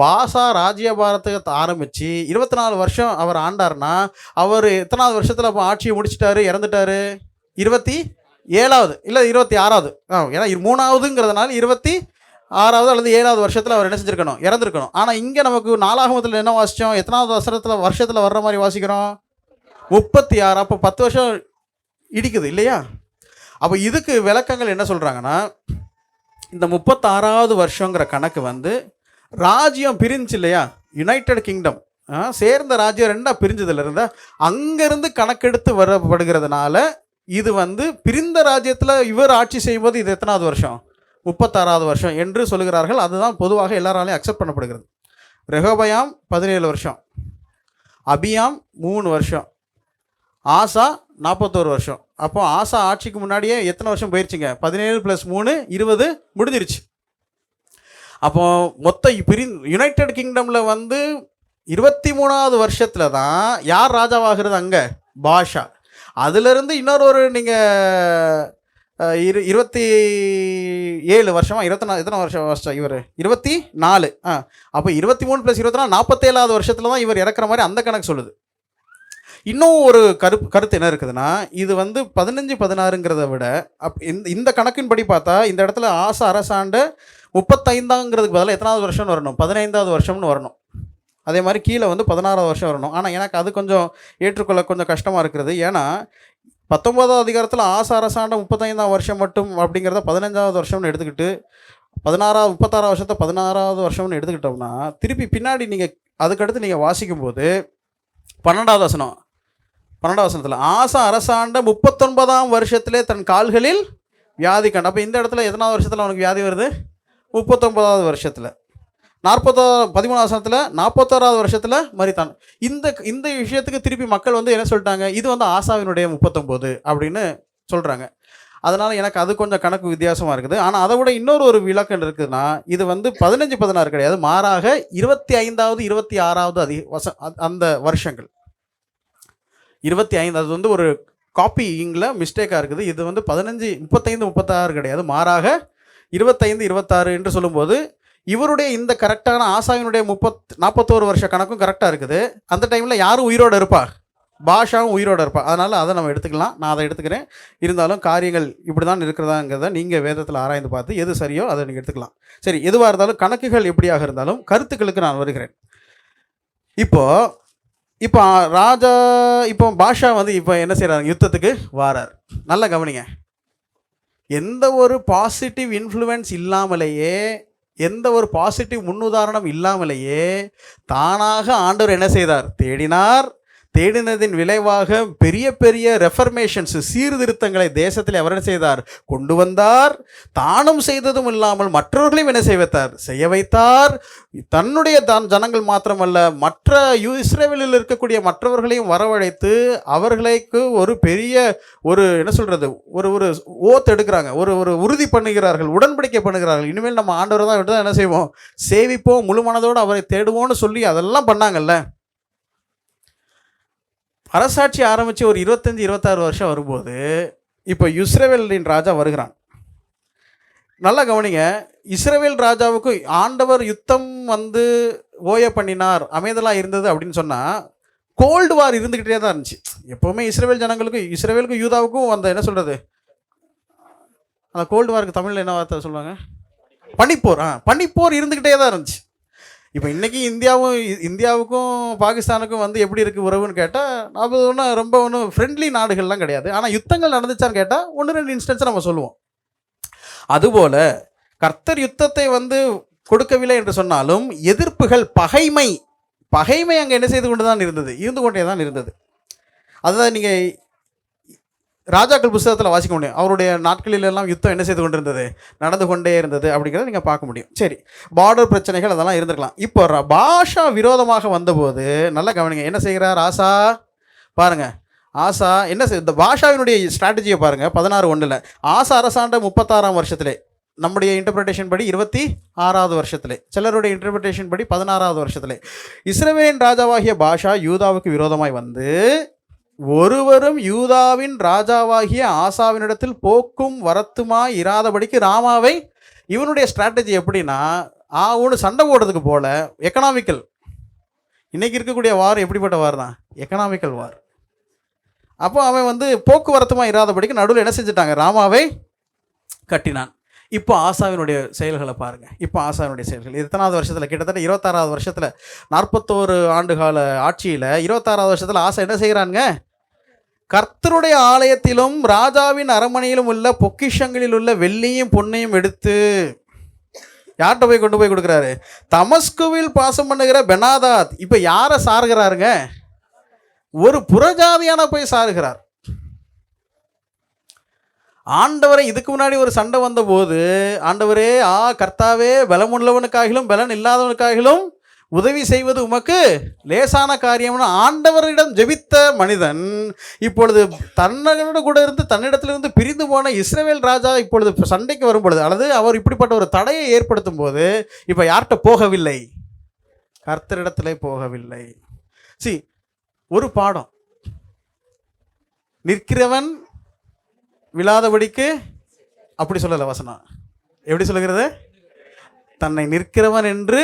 பாஷா ராஜ்யபாரத்தை ஆரம்பித்து 24 வருஷம் அவர் ஆண்டார்னா அவர் எத்தனாவது வருஷத்தில் அப்போ ஆட்சியை முடிச்சிட்டாரு, இறந்துட்டாரு? 27வது இல்லை 26வது. ஏன்னா 3ஆவதுங்கிறதுனால 26வது அல்லது 7வது வருஷத்தில் அவர் என்ன செஞ்சுருக்கணும்? இறந்துருக்கணும். ஆனால் இங்கே நமக்கு 4ஆகமத்தில் என்ன வாசித்தோம்? எத்தனாவது வருஷத்தில் வர்ற மாதிரி வாசிக்கிறோம்? 36. அப்போ 10 வருஷம் இடிக்குது இல்லையா? அப்போ இதுக்கு விளக்கங்கள் என்ன சொல்கிறாங்கன்னா, இந்த 36வது வருஷங்கிற கணக்கு வந்து ராஜ்யம் பிரிஞ்சு இல்லையா, யுனைடெட் கிங்டம் சேர்ந்த ராஜ்யம் 2ஆக பிரிஞ்சதில் இருந்தால் அங்கேருந்து கணக்கெடுத்து வரப்படுகிறதுனால இது வந்து பிரிந்த ராஜ்யத்தில் இவர் ஆட்சி செய்யும்போது இது எத்தனாவது வருஷம்? 36வது வருஷம் என்று சொல்லுகிறார்கள். அதுதான் பொதுவாக எல்லாராலையும் அக்செப்ட் பண்ணப்படுகிறது. ரெகோபயாம் 17 வருஷம், அபியாம் 3 வருஷம், ஆசா 41 வருஷம். அப்போ ஆசா ஆட்சிக்கு முன்னாடியே எத்தனை வருஷம் போயிடுச்சுங்க? 17 + 3 20 முடிஞ்சிருச்சு. அப்போ மொத்த யுனைடெட் கிங்டமில் வந்து 23வது வருஷத்தில் தான் யார் ராஜாவாகிறது? அங்கே பாஷா. அதிலிருந்து இன்னொரு நீங்கள் 27 வருஷமா 24 எத்தனை வருஷம் இவர்? 24. அப்போ 23 + 24 47வது வருஷத்தில் தான் இவர் இறக்குற மாதிரி அந்த கணக்கு சொல்லுது. இன்னும் ஒரு கருத்து என்ன இருக்குதுன்னா, இது வந்து 15-16ங்கிறத விட இந்த கணக்கின்படி பார்த்தா இந்த இடத்துல ஆசா அரசாண்ட 35ங்கிறதுக்கு பதிலாக எத்தனாவது வருஷம்னு வரணும்? 15வது வருஷம்னு வரணும். அதே மாதிரி கீழே வந்து 16வது வருஷம் வரணும். ஆனால் எனக்கு அது கொஞ்சம் ஏற்றுக்கொள்ள கொஞ்சம் கஷ்டமாக இருக்கிறது. ஏன்னா 19வது அதிகாரத்தில் ஆசா அரசாண்ட 35ஆம் வருஷம் மட்டும் அப்படிங்கிறத 15வது வருஷம்னு எடுத்துக்கிட்டு 36வது வருஷத்தை 16வது வருஷம்னு எடுத்துக்கிட்டோம்னா திருப்பி பின்னாடி நீங்கள் அதுக்கடுத்து நீங்கள் வாசிக்கும்போது 12வது வசனத்தில் ஆசா அரசாண்ட 39ஆம் வருஷத்திலே தன் கால்களில் வியாதி கண்ட. அப்போ இந்த இடத்துல எத்தனாவது வருஷத்தில் அவனுக்கு வியாதி வருது? 39வது வருஷத்தில். 13வது வசனத்தில் 41வது வருஷத்தில் மரித்தான். இந்த இந்த விஷயத்துக்கு திருப்பி மக்கள் வந்து என்ன சொல்லிட்டாங்க, இது வந்து ஆசாவினுடைய 39 அப்படின்னு சொல்கிறாங்க. அதனால் எனக்கு அது கொஞ்சம் கணக்கு வித்தியாசமாக இருக்குது. ஆனால் அதை விட இன்னொரு விளக்கம் இருக்குதுன்னா, இது வந்து 15-16 கிடையாது, மாறாக 25வது 26வது அந்த வருஷங்கள் 25. அது வந்து ஒரு காப்பிங்கில் மிஸ்டேக்காக இருக்குது. இது வந்து 35-36 கிடையாது, மாறாக 25-26 என்று சொல்லும்போது இவருடைய இந்த கரெக்டான ஆசாவினுடைய 41 வருஷ கணக்கும் கரெக்டாக இருக்குது. அந்த டைமில் யாரும் உயிரோடு இருப்பா, பாஷாவும் உயிரோடு இருப்பா. அதனால் அதை நம்ம எடுத்துக்கலாம், நான் அதை எடுத்துக்கிறேன். இருந்தாலும் காரியங்கள் இப்படி தான் இருக்கிறதாங்கிறத நீங்கள் வேதத்தில் ஆராய்ந்து பார்த்து எது சரியோ அதை நீங்கள் எடுத்துக்கலாம். சரி, எதுவாக இருந்தாலும் கணக்குகள் எப்படியாக இருந்தாலும் கருத்துக்களுக்கு நான் வருகிறேன். இப்போ ராஜா இப்போ பாஷா வந்து இப்போ என்ன செய்கிறாங்க, யுத்தத்துக்கு வாரார். நல்லா கவனிங்க, எந்த ஒரு பாசிட்டிவ் இன்ஃப்ளூயன்ஸ் இல்லாமலேயே, எந்த ஒரு பாசிட்டிவ் முன்னுதாரணம் இல்லாமலேயே தானாக ஆண்டவர் என்ன செய்தார், தேடினார். தேடினதின் விளைவாக பெரிய பெரிய ரெஃபர்மேஷன்ஸ், சீர்திருத்தங்களை தேசத்தில் அவர் என்ன செய்தார், கொண்டு வந்தார். தானும் செய்ததும் இல்லாமல் மற்றவர்களையும் என்ன செய்ய வைத்தார். தன்னுடைய ஜனங்கள் மாத்திரமல்ல, மற்ற இஸ்ரவேலில் இருக்கக்கூடிய மற்றவர்களையும் வரவழைத்து அவர்களுக்கு ஒரு பெரிய என்ன சொல்கிறது, ஒரு ஓத் எடுக்கிறாங்க, ஒரு உறுதி பண்ணுகிறார்கள், உடன்படிக்கை பண்ணுகிறார்கள். இனிமேல் நம்ம ஆண்டவர் தான் என்ன செய்வோம், சேவிப்போம், முழு மனதோடு அவரை தேடுவோம்னு சொல்லி அதெல்லாம் பண்ணாங்கல்ல. அரசாட்சி ஆரம்பித்து ஒரு 25-26 வருஷம் வரும்போது இப்போ இஸ்ரவேலின் ராஜா வருகிறான். நல்லா கவனிங்க, இஸ்ரவேல் ராஜாவுக்கு ஆண்டவர் யுத்தம் வந்து ஓய பண்ணினார், அமைதலாக இருந்தது அப்படின்னு சொன்னால் கோல்டு வார் இருந்துக்கிட்டே தான் இருந்துச்சு. எப்போவுமே இஸ்ரவேலுக்கும் யூதாவுக்கும் அந்த என்ன சொல்கிறது, அந்த கோல்டு வாருக்கு தமிழில் என்ன வார்த்தை சொல்லுவாங்க, பனிப்போர் இருந்துக்கிட்டே தான் இருந்துச்சு. இப்போ இன்றைக்கி இந்தியாவுக்கும் பாகிஸ்தானுக்கும் வந்து எப்படி இருக்குது உறவுன்னு கேட்டால், அது ஒன்றும் ஃப்ரெண்ட்லி நாடுகள்லாம் கிடையாது. ஆனால் யுத்தங்கள் நடந்துச்சான்னு கேட்டால் 1-2 இன்ஸ்டன்ஸை நம்ம சொல்லுவோம். அதுபோல் கர்த்தர் யுத்தத்தை வந்து கொடுக்கவில்லை என்று சொன்னாலும் எதிர்ப்புகள், பகைமை அங்கே என்ன செய்து கொண்டு தான் இருந்து கொண்டே தான் இருந்தது. அதுதான் நீங்கள் ராஜாக்கள் புஸ்தகத்தில் வாசிக்க முடியும். அவருடைய நாட்களிலெல்லாம் யுத்தம் என்ன செய்து கொண்டு இருந்தது, நடந்து கொண்டே இருந்தது அப்படிங்கிறத நீங்கள் பார்க்க முடியும். சரி, பார்டர் பிரச்சனைகள் அதெல்லாம் இருந்திருக்கலாம். இப்போ பாஷா விரோதமாக வந்தபோது நல்லா கவனிங்க, என்ன செய்கிறார் ஆசா பாருங்கள். ஆசா என்ன இந்த பாஷாவினுடைய ஸ்ட்ராட்டஜியை பாருங்கள். 16:1 ஆசா அரசாண்ட 36ஆம் வருஷத்திலே, நம்முடைய இன்டர்பிரிட்டேஷன் படி 26வது வருஷத்திலே, சிலருடைய இன்டர்பிரிட்டேஷன் படி 16வது வருஷத்திலே இஸ்ரவேலின் ராஜாவாகிய பாஷா யூதாவுக்கு விரோதமாய் வந்து ஒருவரும் யூதாவின் ராஜாவாகிய ஆசாவினிடத்தில் போக்கும் வரத்துமாய் இராதபடிக்கு ராமாவை, இவனுடைய ஸ்ட்ராட்டஜி எப்படின்னா, ஒன்று சண்டை போடுறதுக்கு போல எக்கனாமிக்கல். இன்றைக்கி இருக்கக்கூடிய வார் எப்படிப்பட்ட வார் தான், எக்கனாமிக்கல் வார். அப்போ அவன் வந்து போக்குவரத்துமாக இராதபடிக்கு நடுவில் என்ன செஞ்சுட்டாங்க, ராமாவை கட்டினான். இப்போ ஆசாவினுடைய செயல்களை பாருங்கள். இப்போ ஆசாவினுடைய செயல்கள் எத்தனாவது வருஷத்தில், கிட்டத்தட்ட 26வது வருஷத்தில், 41 ஆண்டுகால ஆட்சியில் 26வது வருஷத்தில் ஆசா என்ன செய்கிறாங்க, கர்த்தருடைய ஆலயத்திலும் ராஜாவின் அரண்மனையிலும் உள்ள பொக்கிஷங்களில் உள்ள வெள்ளியும் பொன்னையும் எடுத்து யார்கிட்ட போய் கொண்டு போய் கொடுக்குறாரு, தமஸ்குவில் பாசம் பண்ணுகிற பெனாதாத். இப்போ யாரை சாருகிறாருங்க, ஒரு புறஜாதியான போய் சாருகிறார். ஆண்டவரை இதுக்கு முன்னாடி ஒரு சண்டை வந்த போது, ஆண்டவரே கர்த்தாவே, பலமுள்ளவனுக்காகிலும் பலன் இல்லாதவனுக்காகிலும் உதவி செய்வது உமக்கு லேசான காரியம்னு ஆண்டவரிடம் ஜெபித்த மனிதன் இப்பொழுது தன்னோட கூட இருந்து தன்னிடத்திலிருந்து பிரிந்து போன இஸ்ரவேல் ராஜா இப்பொழுது சண்டைக்கு வரும் பொழுது, அல்லது அவர் இப்படிப்பட்ட ஒரு தடையை ஏற்படுத்தும் போது இப்போ யார்கிட்ட போகவில்லை, கர்த்தரிடத்திலே போகவில்லை. ஒரு பாடம், நிற்கிறவன் விழாதபடிக்கு, அப்படி சொல்லலை வசனம், எப்படி சொல்லுகிறது, தன்னை நிற்கிறவன் என்று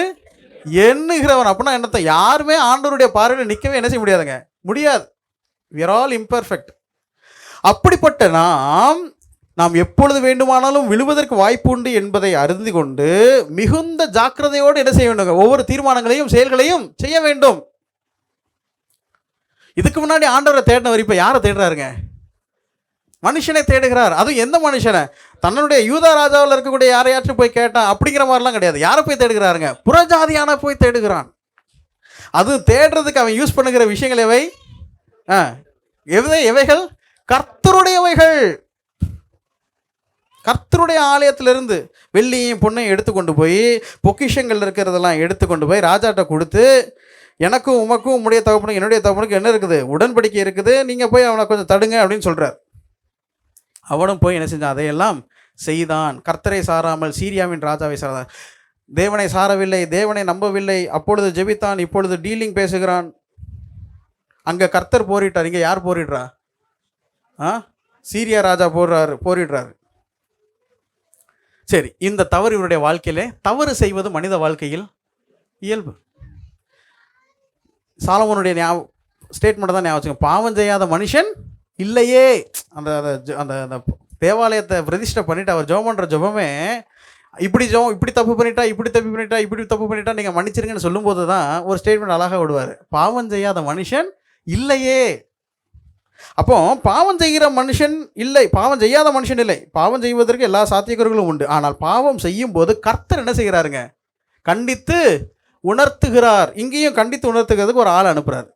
எண்ணுகிறவன். அப்படின்னா என்னத்தை, யாருமே ஆண்டவருடைய பார்வையில் நிற்கவே என்ன செய்ய முடியாதுங்க, முடியாது. we are all imperfect. அப்படிப்பட்ட நாம் எப்பொழுது வேண்டுமானாலும் விழுவதற்கு வாய்ப்பு உண்டு என்பதை அறிந்து கொண்டு மிகுந்த ஜாக்கிரதையோடு என்ன செய்ய வேண்டும், ஒவ்வொரு தீர்மானங்களையும் செயல்களையும் செய்ய வேண்டும். இதுக்கு முன்னாடி ஆண்டவரை தேடினவர் இப்போ யாரை தேடுறாருங்க, மனுஷனை தேடுகிறார். அதுவும் எந்த மனுஷனை, தன்னுடைய யூதா ராஜாவில் இருக்கக்கூடிய யாரையாச்சும் போய் கேட்டான் அப்படிங்கிற மாதிரிலாம் கிடையாது. யாரை போய் தேடுகிறாருங்க, புறஜாதியான போய் தேடுகிறான். அது தேடுறதுக்கு அவன் யூஸ் பண்ணுகிற விஷயங்கள் எவைகள், கர்த்தருடையவைகள். கர்த்தருடைய ஆலயத்திலிருந்து வெள்ளியையும் பொண்ணையும் எடுத்துக்கொண்டு போய் பொக்கிஷங்கள் இருக்கிறதெல்லாம் எடுத்துக்கொண்டு போய் ராஜாட்ட கொடுத்து, எனக்கும் உமக்கும் உம்முடைய தகப்பனுக்கு என்னுடைய தகப்பனுக்கு என்ன இருக்குது, உடன்படிக்கை இருக்குது, நீங்கள் போய் அவனை கொஞ்சம் தடுங்க அப்படின்னு சொல்கிறார். அவனும் போய் என்ன செஞ்சான், அதையெல்லாம் செய்தான். கர்த்தரை சாராமல் சீரியாவின் ராஜாவை சார்ந்தான். தேவனை சாரவில்லை, தேவனை நம்பவில்லை. அப்பொழுது ஜெபித்தான், இப்பொழுது டீலிங் பேசுகிறான். அங்கே கர்த்தர் போரிட்டார், இங்கே யார் போரிடுறா? சீரியா ராஜா போரிடுறாரு. சரி, இந்த தவறு இவருடைய வாழ்க்கையிலே, தவறு செய்வது மனித வாழ்க்கையில் இயல்பு. சாலமோனுடைய ஸ்டேட்மெண்ட் தான் ஞாபகம், பாவம் செய்யாத மனுஷன் இல்லையே. அந்த அந்த தேவாலயத்தை பிரதிஷ்டை பண்ணிட்டு அவர் ஜெபம் பண்ணுற ஜெபமே இப்படி தப்பு பண்ணிட்டா நீங்கள் மன்னிச்சிருங்கன்னு சொல்லும்போது தான் ஒரு ஸ்டேட்மெண்ட் அழகாக விடுவார், பாவம் செய்யாத மனுஷன் இல்லையே. அப்போ பாவம் செய்கிற மனுஷன் இல்லை, பாவம் செய்யாத மனுஷன் இல்லை. பாவம் செய்வதற்கு எல்லா சாத்தியக்கூறுகளும் உண்டு. ஆனால் பாவம் செய்யும் போது கர்த்தர் என்ன செய்கிறாருங்க, கண்டித்து உணர்த்துகிறார். இங்கேயும் கண்டித்து உணர்த்துகிறதுக்கு ஒரு ஆள் அனுப்புகிறார்.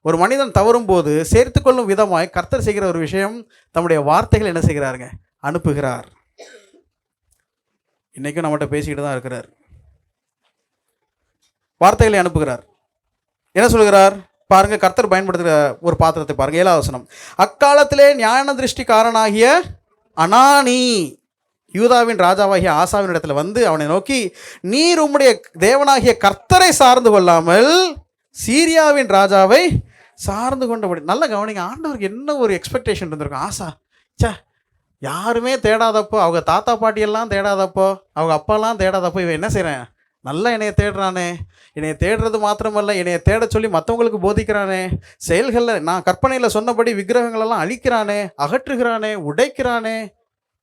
ஒரு மனிதன் தவறும் போது சேர்த்து கொள்ளும் விதமாய் கர்த்தர் செய்கிற ஒரு விஷயம், தம்முடைய வார்த்தைகள் என்ன செய்கிறாருங்க, அனுப்புகிறார். இன்றைக்கும் நம்மகிட்ட பேசிக்கிட்டு தான் இருக்கிறார், வார்த்தைகளை அனுப்புகிறார். என்ன சொல்கிறார் பாருங்க, கர்த்தர் பயன்படுத்துகிற ஒரு பாத்திரத்தை பாருங்க. 7வது வசனம், அக்காலத்திலே ஞான திருஷ்டிக்காரனாகிய அனானி யூதாவின் ராஜாவாகிய ஆசாவின் இடத்துல வந்து அவனை நோக்கி, நீர் உம்முடைய தேவனாகிய கர்த்தரை சார்ந்து கொள்ளாமல் சீரியாவின் ராஜாவை சார்ந்து கொண்டபடி. நல்ல கவனிங்க, ஆண்டவருக்கு என்ன ஒரு எக்ஸ்பெக்டேஷன் இருந்திருக்கும். ஆசா, யாருமே தேடாதப்போ, அவங்க தாத்தா பாட்டியெல்லாம் தேடாதப்போ, அவங்க அப்பாலாம் தேடாதப்போ, இவன் என்ன செய்கிறேன், நல்லா என்னைய தேடுறானே. என்னைய தேடுறது மாத்திரமல்ல, என்னைய தேட சொல்லி மற்றவங்களுக்கு போதிக்கிறானே. செயல்களில் நான் கற்பனையில் சொன்னபடி விக்கிரகங்களெல்லாம் அழிக்கிறானே, அகற்றுகிறானே, உடைக்கிறானே.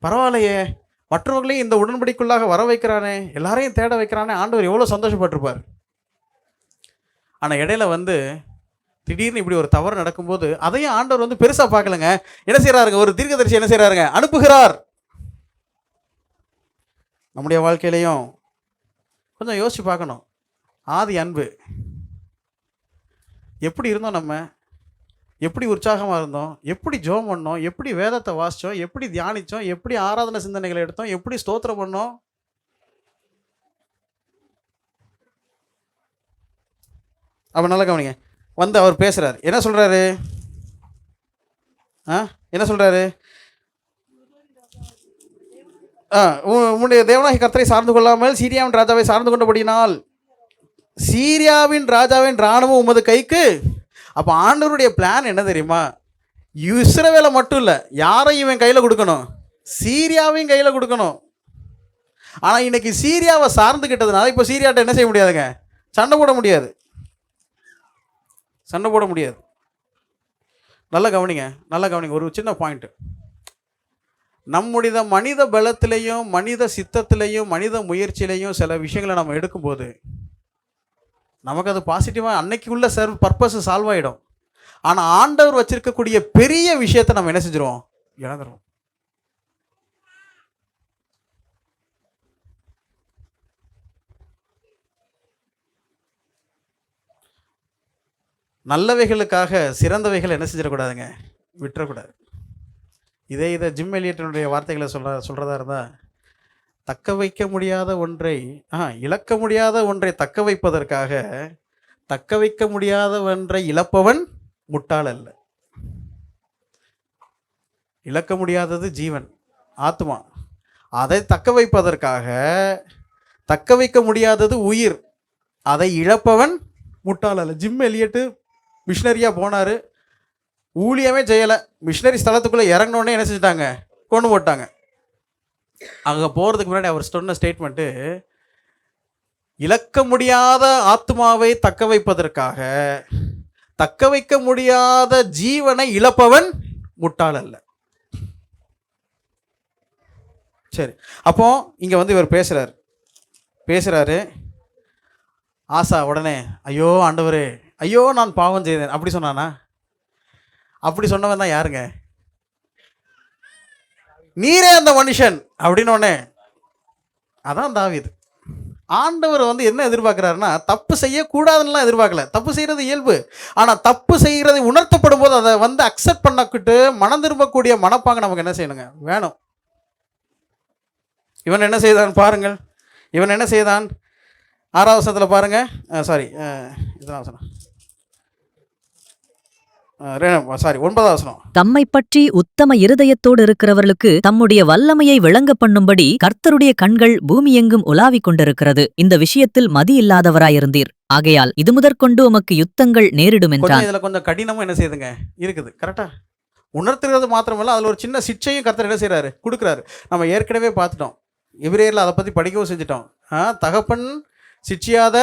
பரவாயில்லையே, மற்றவர்களையும் இந்த உடன்படிக்குள்ளாக வர வைக்கிறானே, எல்லாரையும் தேட வைக்கிறானே. ஆண்டவர் எவ்வளோ சந்தோஷப்பட்டிருப்பார். ஆனால் இடையில வந்து திடீர்னு இப்படி ஒரு தவறு நடக்கும்போது அதையும் ஆண்டவர் வந்து பெருசாக பார்க்கலங்க. என்ன செய்கிறாருங்க, ஒரு தீர்க்கதரிசி என்ன செய்கிறாருங்க, அனுப்புகிறார். நம்முடைய வாழ்க்கையிலையும் கொஞ்சம் யோசிச்சு பார்க்கணும். ஆதி அன்பு எப்படி இருந்தோம், நம்ம எப்படி உற்சாகமாக இருந்தோம், எப்படி ஜெபம் பண்ணோம், எப்படி வேதத்தை வாசித்தோம், எப்படி தியானித்தோம், எப்படி ஆராதனை சிந்தனைகளை எடுத்தோம், எப்படி ஸ்தோத்திரம் பண்ணோம். அப்போ நல்லா கவனிங்க, வந்து அவர் பேசுகிறார். என்ன சொல்கிறாரு, என்ன சொல்கிறாரு, உன்னுடைய தேவனாகிய கர்த்தரை சார்ந்து கொள்ளாமல் சீரியாவின் ராஜாவை சார்ந்து கொண்டபடினால் சீரியாவின் ராஜாவின் இராணுவம் உமது கைக்கு. அப்போ ஆண்டவருடைய பிளான் என்ன தெரியுமா, இஸ்ரவேலை மட்டும் இல்லை, யாரையும் இவன் கையில் கொடுக்கணும், சீரியாவையும் கையில் கொடுக்கணும். ஆனால் இன்னைக்கு சீரியாவை சார்ந்துக்கிட்டதுனால இப்போ சீரியாட்ட என்ன செய்ய முடியாதுங்க, சண்டை போட முடியாது. நல்லா கவனிங்க, ஒரு சின்ன பாயிண்ட். நம்முடைய மனித பலத்திலையும் மனித சித்தத்திலையும் மனித முயற்சியிலையும் சில விஷயங்களை நம்ம எடுக்கும்போது நமக்கு அது பாசிட்டிவாக அன்னைக்குள்ள பர்பஸ் சால்வ் ஆகிடும். ஆனால் ஆண்டவர் வச்சிருக்கக்கூடிய பெரிய விஷயத்தை நம்ம என்ன செஞ்சிருவோம், இழந்துருவோம். நல்லவைகளுக்காக சிறந்தவைகள் என்ன செஞ்சிடக்கூடாதுங்க, விட்டுறக்கூடாது. இதை ஜிம் எலியட்டினுடைய வார்த்தைகளை சொல்கிறதா இருந்தால், தக்க வைக்க முடியாத ஒன்றை இழக்க முடியாத ஒன்றை தக்க வைப்பதற்காக தக்க வைக்க முடியாத ஒன்றை இழப்பவன் முட்டாள் அல்ல. இழக்க முடியாதது ஜீவன், ஆத்மா. அதை தக்க வைப்பதற்காக தக்க வைக்க முடியாதது உயிர், அதை இழப்பவன் முட்டாள் அல்ல. ஜிம் எலியட்டு மிஷினரியாக போனார், ஊழியமே செய்யலை. மிஷினரி ஸ்தலத்துக்குள்ளே இறங்கினோடனே என்ன செஞ்சிட்டாங்க, கொண்டு போட்டாங்க. அங்கே போகிறதுக்கு முன்னாடி அவர் சொன்ன ஸ்டேட்மெண்ட்டு, இழக்க முடியாத ஆத்மாவை தக்க வைப்பதற்காக தக்க வைக்க முடியாத ஜீவனை இழப்பவன் முட்டாள் அல்ல. சரி, அப்போ இங்கே வந்து இவர் பேசுகிறாரு. ஆசா உடனே, ஐயோ ஆண்டவரே, ஐயோ நான் பாவம் செய்தேன் அப்படி சொன்னானா? அப்படி சொன்னவன் தான் யாருங்க, நீரே அந்த மனுஷன் அப்படின்னோடனே அதான் தாவீது. ஆண்டவர் வந்து என்ன எதிர்பார்க்குறாருன்னா, தப்பு செய்யக்கூடாதுன்னெலாம் எதிர்பார்க்கல. தப்பு செய்கிறது இயல்பு. ஆனால் தப்பு செய்கிறதை உணர்த்தப்படும் போது அதை வந்து அக்செப்ட் பண்ணக்கிட்டு மனம் திரும்பக்கூடிய மனப்பாங்க நமக்கு என்ன செய்யணுங்க, வேணும். இவன் என்ன செய்தான் பாருங்கள். இவன் என்ன செய்தான்? 6வது வசனத்தில் பாருங்கள். சாரி, இதுதான் வசனம். 9வது வசனம். தம்மை பற்றி உத்தம இருதயத்தோடு இருக்கிறவர்களுக்கு தம்முடைய வல்லமையை விளங்க பண்ணும்படி கர்த்தருடைய கண்கள் பூமியெங்கும் உலாவிக் கொண்டிருக்கிறது. இந்த விஷயத்தில் மதி இல்லாதவராயிருந்தீர். ஆகையால் இது முதற்கொண்டு உமக்கு யுத்தங்கள் நேரிடும் என்றான். இதில் கொஞ்சம் கடினமும் என்ன செய்யுதுங்க இருக்குது. கரெக்டா உணர்த்துறது மாத்திரமல்ல, அதில் ஒரு சின்ன சிக்ஷையும் கர்த்தர் என்ன செய்கிறாரு, கொடுக்குறாரு. நம்ம ஏற்கனவே பார்த்துட்டோம், எபிரேயரில் அதை பற்றி படிக்கவும் செஞ்சிட்டோம். தகப்பன் சிட்சியாத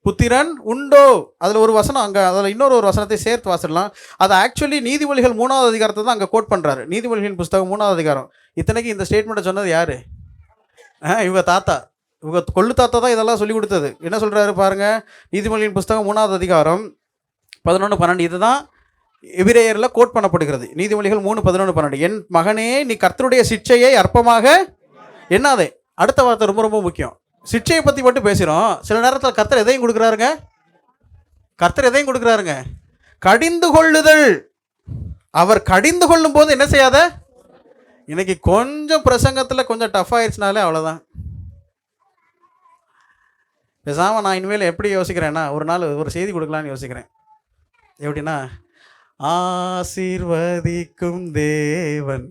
புத்திரன் உண்டோ, அதில் ஒரு வசனம் அங்கே, அதில் இன்னொரு வசனத்தை சேர்த்து வாசிடலாம். அது ஆக்சுவலி நீதிமொழிகள் 3வது அதிகாரத்தை தான் அங்கே கோட் பண்ணுறாரு. நீதிமொழிகளின் புஸ்தகம் 3வது அதிகாரம். இத்தனைக்கு இந்த ஸ்டேட்மெண்ட்டை சொன்னது யார்? இவங்க தாத்தா, இவங்க கொள்ளு தாத்தா தான் இதெல்லாம் சொல்லி கொடுத்தது. என்ன சொல்கிறாரு பாருங்கள், நீதிமொழியின் புஸ்தகம் 3வது அதிகாரம் 11-12. இதுதான் எபிரேயரில் கோட் பண்ணப்படுகிறது. நீதிமொழிகள் 3:11-12. என் மகனே, நீ கர்த்தருடைய சிட்சையை அற்பமாக எண்ணாதே. அடுத்த வார்த்தை ரொம்ப ரொம்ப முக்கியம். சிட்சையை பற்றி மட்டும் பேசுகிறோம், சில நேரத்தில் கர்த்தர் எதையும் கொடுக்குறாருங்க. கர்த்தர் எதையும் கொடுக்குறாருங்க, கடிந்து கொள்ளுதல். அவர் கடிந்து கொள்ளும் போது என்ன செய்யாத. இன்னைக்கு கொஞ்சம் பிரசங்கத்தில் கொஞ்சம் டஃப் ஆயிடுச்சுனாலே அவ்வளோதான். பேசாமல் நான் இனிமேல் எப்படி யோசிக்கிறேன்னா, ஒரு நாள் ஒரு செய்தி கொடுக்கலான்னு யோசிக்கிறேன். எப்படின்னா, ஆசீர்வதிக்கும் தேவன்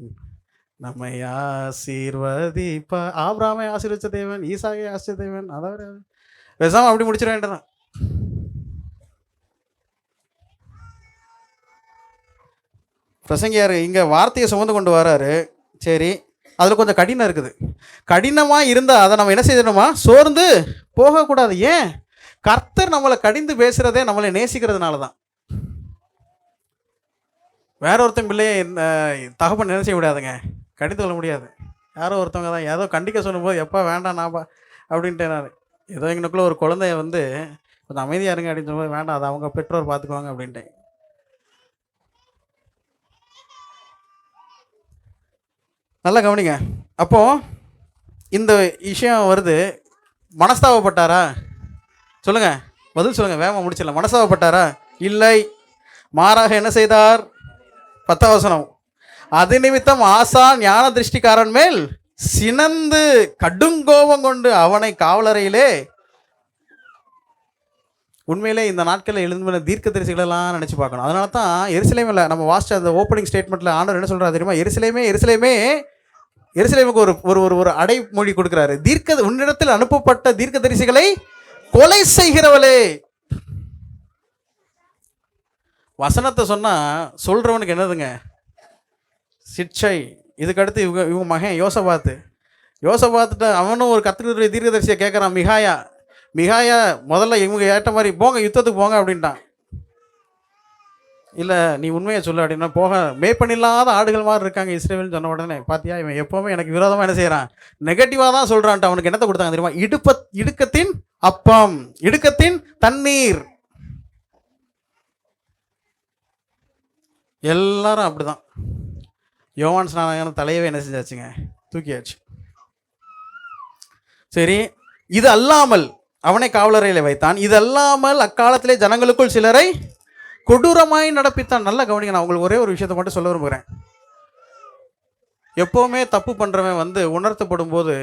நம்மை ஆசீர்வதிப்பா. ஆபிரகாமை ஆசீர்வதிச்ச தேவன், ஈசாக்கை ஆசீர்வதிச்ச தேவன். அதாவது பேசாமல் அப்படி முடிச்சிட வேண்டியதான். பிரசங்கியார் இங்கே வார்த்தையை சுமந்து கொண்டு வராரு. சரி, அதில் கொஞ்சம் கடினம் இருக்குது. கடினமாக இருந்தால் அதை நம்ம என்ன செய்யணுமா, சோர்ந்து போகக்கூடாது. ஏன்? கர்த்தர் நம்மளை கடிந்து பேசுகிறதே நம்மளை நேசிக்கிறதுனால தான். வேற ஒருத்தன் பிள்ளையை தகப்பன் என்ன செய்ய முடியாதுங்க, கடிந்து கொள்ள முடியாது. யாரோ ஒருத்தவங்க தான் ஏதோ கண்டிக்க சொல்லும்போது, எப்போ வேண்டாம் நாப்பா அப்படின்ட்டு நான் ஏதோ எங்களுக்குள்ளே ஒரு குழந்தைய வந்து கொஞ்சம் அமைதியாக இருங்க அப்படின்னு சொல்லும்போது, வேண்டாம் அதை அவங்க பெற்றோர் பார்த்துக்குவாங்க அப்படின்ட்டேன். நல்லா கவனிங்க. அப்போது இந்த விஷயம் வருது. மனஸ்தாபப்பட்டாரா? சொல்லுங்கள், பதில் சொல்லுங்கள், வேகமாக முடிச்சிடலாம். மனஸ்தாபப்பட்டாரா? இல்லை, மாறாக என்ன செய்தார்? 10வது வசனம். அது நிமித்தம் ஆசா ஞான திருஷ்டிக்காரன் மேல் சினந்து கடுங்கோபம் கொண்டு அவனை காவலறையிலே. உண்மையிலே இந்த நாட்களில் எழுதுன தீர்க்க தரிசிகளெல்லாம் நினச்சி பார்க்கணும். அதனால தான் எருசலேமில் நம்ம வாசிச்ச அந்த ஓப்பனிங் ஸ்டேட்மெண்ட்டில் ஆண்டவர் என்ன சொல்கிறார் தெரியுமா? எருசலேமே எருசலேமே, எருசலேமுக்கு ஒரு ஒரு ஒரு அடைமொழி கொடுக்குறாரு. உன்னிடத்தில் அனுப்பப்பட்ட தீர்க்க தரிசிகளை கொலை செய்கிறவளே. வசனத்தை சொன்னால் சொல்கிறவனுக்கு என்னதுங்க, சிட்சை. இதுக்கடுத்து இவங்க மகன் யோசபாத்துட்ட அவனும் ஒரு கர்த்தருடைய தீர்க்கதரிசியை கேட்குறான். மிகாயா முதல்ல இவங்க ஏற்ற மாதிரி போங்க, யுத்தத்துக்கு போங்க அப்படின்ட்டான். இல்லை நீ உண்மையை சொல்லு அப்படின்னா, போக மேய்ப்பனில்லாத ஆடுகள் மாதிரி இருக்காங்க இஸ்ரேல்னு சொன்ன உடனே, பார்த்தியா இவன் எப்போவுமே எனக்கு விரோதமாக என்ன செய்கிறான், நெகட்டிவாக தான் சொல்கிறான்ட்டு. அவனுக்கு என்னத்தை கொடுத்தாங்க தெரியுமா? இடுக்கத்தின் அப்பம், இடுக்கத்தின் தண்ணீர். எல்லாரும் அப்படி தான். யோவான் ஸ்நானகன் தலையவே என்ன செஞ்சாச்சுங்க, தூக்கியாச்சு. சரி, இது அல்லாமல் அவனை காவலறையில் வைத்தான். இது அல்லாமல் அக்காலத்திலே ஜனங்களுக்குள் சிலரை கொடூரமாய் நடப்பித்தான். நல்லா கவனிங்க, நான் உங்களுக்கு ஒரே ஒரு விஷயத்தை மட்டும் சொல்ல விரும்புகிறேன். எப்போவுமே தப்பு பண்ணுறவன் வந்து உணர்த்தப்படும் போது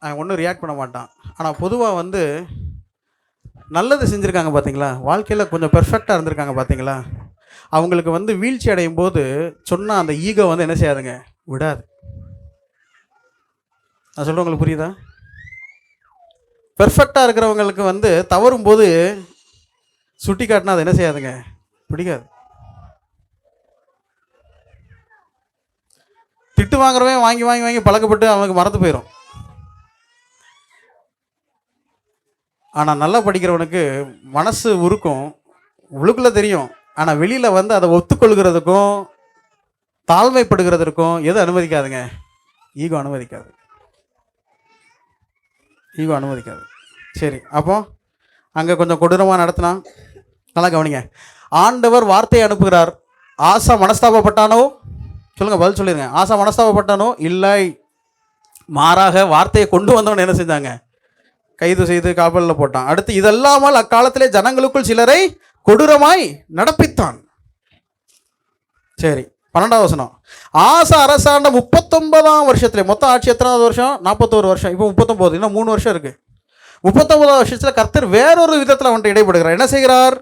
அவன் ஒன்றும் ரியாக்ட் பண்ண மாட்டான். ஆனால் பொதுவாக வந்து நல்லது செஞ்சுருக்காங்க பார்த்தீங்களா, வாழ்க்கையில் கொஞ்சம் பெர்ஃபெக்டாக இருந்திருக்காங்க பார்த்தீங்களா, அவங்களுக்கு வந்து வீழ்ச்சி அடையும் போது சொன்னால் அந்த ஈகோ வந்து என்ன செய்யாதுங்க, விடாது. நான் சொல்கிறேன், உங்களுக்கு புரியுதா? பெர்ஃபெக்டாக இருக்கிறவங்களுக்கு வந்து தவறும் போது சுட்டி காட்டினா அது என்ன செய்யாதுங்க, பிடிக்காது. திட்டு வாங்குறவன் வாங்கி வாங்கி வாங்கி பழக்கப்பட்டு அவனுக்கு மறந்து போயிடும். ஆனால் நல்லா படிக்கிறவனுக்கு மனசு உருக்கும், உள்ளுக்குள்ளே தெரியும். ஆனால் வெளியில் வந்து அதை ஒத்துக்கொள்கிறதுக்கும் தாழ்மைப்படுகிறதுக்கும் எது அனுமதிக்காதுங்க, ஈகோ அனுமதிக்காது. ஈகோ அனுமதிக்காது. சரி, அப்போ அங்கே கொஞ்சம் கொடூரமாக நடத்தினா. நல்லா கவனிங்க, ஆண்டவர் வார்த்தையை அனுப்புகிறார். ஆசா மனஸ்தாபப்பட்டானோ? சொல்லுங்கள், பதில் சொல்லிடுங்க. ஆசா மனஸ்தாபப்பட்டானோ? இல்லை, மாறாக வார்த்தையை கொண்டு வந்தவன் என்ன செஞ்சாங்க, கைது செய்து காவலில் போட்டான். அடுத்து, இதல்லாமல் அக்காலத்திலே ஜனங்களுக்குள் சிலரை கொடூரமாய் நடப்பித்தான். சரி, 12வது வசனம். ஆசா அரசாண்ட 39ஆம் வருஷத்துல, மொத்தம் ஆட்சி எத்தனாவது வருஷம்? 41 வருஷம். இப்போ 39, இன்னும் 3 வருஷம் இருக்கு. 39வது வருஷத்தில் கர்த்தர் வேறொரு விதத்தில் அவன்கிட்ட இடைப்படுகிறார். என்ன செய்கிறார்?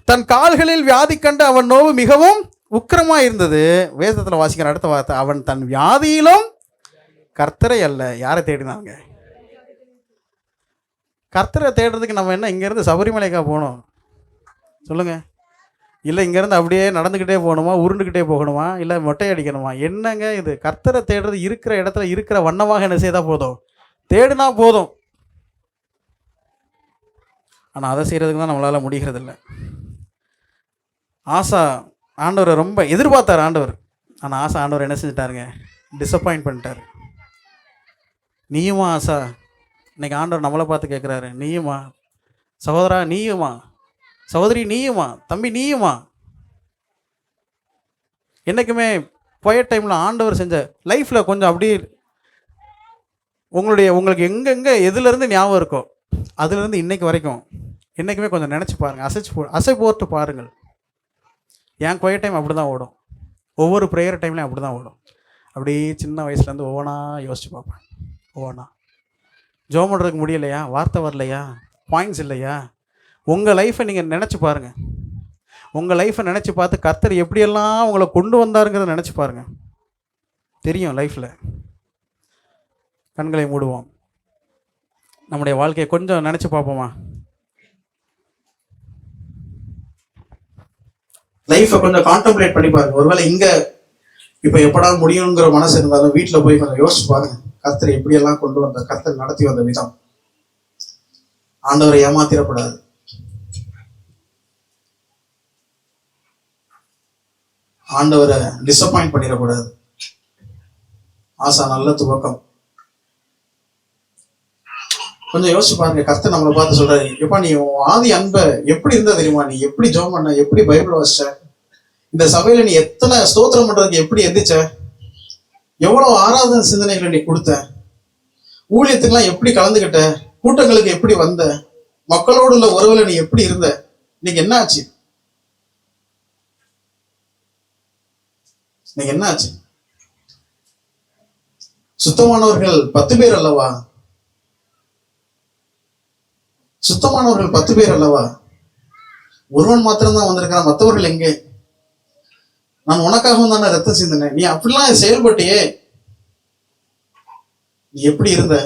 தன் கால்களில் வியாதி கண்டு அவன் நோவு மிகவும் உக்கிரமாக இருந்தது. வேதத்தில் வாசிக்கிற அடுத்த வார்த்தை, அவன் தன் வியாதியிலும் கர்த்தரை அல்ல. யாரை தேடினாங்க? கர்த்தரை தேடுறதுக்கு நம்ம என்ன இங்கேருந்து சபரிமலைக்கா போகணும் சொல்லுங்கள்? இல்லை இங்கேருந்து அப்படியே நடந்துக்கிட்டே போகணுமா, உருண்டுக்கிட்டே போகணுமா, இல்லை மொட்டை அடிக்கணுமா? என்னங்க இது? கர்த்தரை தேடுறது இருக்கிற இடத்துல இருக்கிற வண்ணமாக என்ன செய்தால் போதும், தேடினா போதும். ஆனால் அதை செய்கிறதுக்கு தான் நம்மளால் முடிகிறதில்ல. ஆசா ஆண்டவரை ரொம்ப எதிர்பார்த்தார் ஆண்டவர். ஆனால் ஆசா ஆண்டவர் என்ன செஞ்சிட்டாருங்க? டிசப்பாயிண்ட் பண்ணிட்டார். நீயுமா ஆசா? இன்னைக்கு ஆண்டவர் நம்மளை பார்த்து கேட்குறாரு, நீயுமா சகோதரா, நீயுமா சகோதரி, நீயுமா தம்பி, நீயுமா? என்றைக்குமே போய டைமில் ஆண்டவர் செஞ்ச லைஃப்பில் கொஞ்சம் அப்படி உங்களுக்கு எங்கெங்கே எதுலேருந்து ஞாபகம் இருக்கோ அதுலேருந்து இன்றைக்கு வரைக்கும் என்றைக்குமே கொஞ்சம் நினச்சி பாருங்கள், அசை போட்டு பாருங்கள். என் கொய டைம் அப்படி தான் ஓடும். ஒவ்வொரு ப்ரேயர் டைம்லையும் அப்படி தான் ஓடும். அப்படியே சின்ன வயசுலேருந்து ஒவ்வொன்றா யோசிச்சு பார்ப்பேன். ஒவ்வொன்றா ஜோம் பண்ணுறதுக்கு முடியலையா, வார்த்தை வரலையா, பாயிண்ட்ஸ் இல்லையா? உங்கள் லைஃப்பை நீங்கள் நினச்சி பாருங்கள். உங்கள் லைஃப்பை நினச்சி பார்த்து கர்த்தர் எப்படியெல்லாம் உங்களை கொண்டு வந்தாருங்கிறத நினச்சி பாருங்கள். தெரியும் லைஃப்பில். கண்களை மூடுவோம். நம்முடைய வாழ்க்கையை கொஞ்சம் நினச்சி பார்ப்போமா? லைஃப்பை கொஞ்சம் கான்டம்ப்ளேட் பண்ணி பாருங்க. ஒருவேளை இங்கே இப்போ எப்படா முடியுங்கிற மனசு இருந்தாலும் வீட்டில் போய் கொஞ்சம் யோசிச்சு பாருங்க. கர்த்தர் எப்படியெல்லாம் கொண்டு வந்த, கர்த்தர் நடத்தி வந்த விதம். ஆண்டவரை ஏமாத்திரக்கூடாது. ஆண்டவரை டிசப்பாயிண்ட் பண்ணிடக்கூடாது. ஆசா நல்ல துவக்கம். கொஞ்சம் யோசிச்சு பாருங்க. கர்த்தர் நம்மளை பார்த்து சொல்றாரு, எப்பா நீ ஆதி அன்பை எப்படி இருந்தா தெரியுமா? நீ எப்படி ஜெபம் பண்ண, எப்படி பைபிள் வாசிச்ச, இந்த சபையில நீ எத்தனை ஸ்தோத்திரம் பண்றதுக்கு எப்படி எந்திரிச்ச, எவ்வளவு ஆராதனை சிந்தனைகளை நீ கொடுத்த, ஊழியத்துக்கெல்லாம் எப்படி கலந்துகிட்ட, கூட்டங்களுக்கு எப்படி வந்த, மக்களோடு உள்ள உறவுல நீ எப்படி இருந்த, இன்னைக்கு என்ன ஆச்சு? இன்னைக்கு என்ன ஆச்சு? சுத்தமானவர்கள் 10 பேர் அல்லவா? சுத்தமானவர்கள் 10 பேர் அல்லவா? ஒருவன் மாத்திரம்தான் வந்திருக்கான். மற்றவர்கள் எங்கே? நான் உனக்காகவும் தானே ரத்தம் சிந்தினேன். நீ அப்படிலாம் செயல்பட்டியே, நீ எப்படி இருந்த?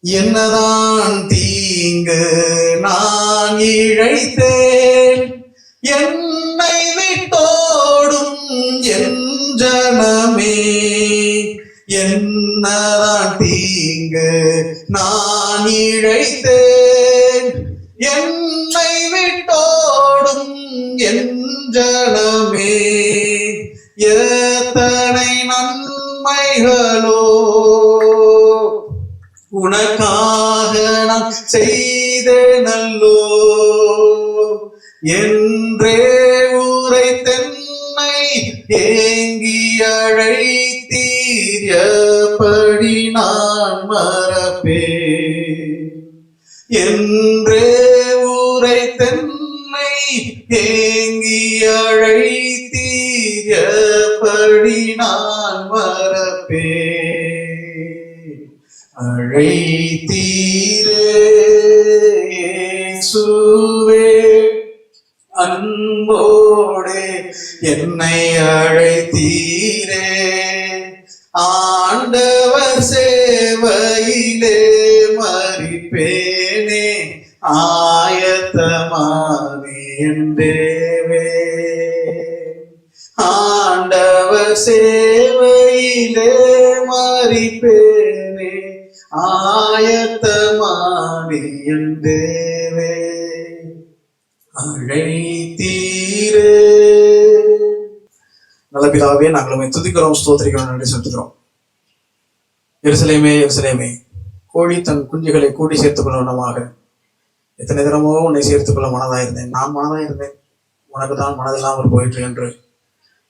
என்னதான் தீங்கு நான் இழைத்தேன், என்னை விட்டோடும் என் ஜனமே, என்னதான் தீங்கு நான் இழைத்தேன், என்னை விட்டோடும் என் ஜனமே, எத்தனை நன்மைகளோ உனக்காக நான் செய்தேனல்லோ, என்றே உரைத்தென்னை ஏங்கி அழைத்தீர், எப்படி நான் மறப்பேன், என்றே உரைத்தென்னை ஏங்கி அழைத்தீர், எப்படி நான் மறப்பேன், அழைத்தீரே இயேசுவே, அன்போடே என்னை அழைத்தீரே, ஆண்டவர் சேவையிலே மரிப்பேனே, ஆயத்தமானே என் தேவே, ஆண்டவர் சேவையிலே மரிப்பேனே, ஆயத்தமானே என் தேவே, அழைத்தீரே. நல்ல பிதாவே, நாங்கள் உம்மை துதிக்கிறோம், ஸ்தோத்திரிக்கிறோம், நன்றி செலுத்துகிறோம். எருசலேமே எருசலேமே, கோழி தன் குஞ்சுகளை கூட்டி சேர்த்துக் கொள்ளவனமாக எத்தனை தினமோ உன்னை சேர்த்துக் கொள்ள மனதாயிருந்தேன், நான் மனதாயிருந்தேன், உனக்கு தான் மனதில்லாமல் போயிற்று என்று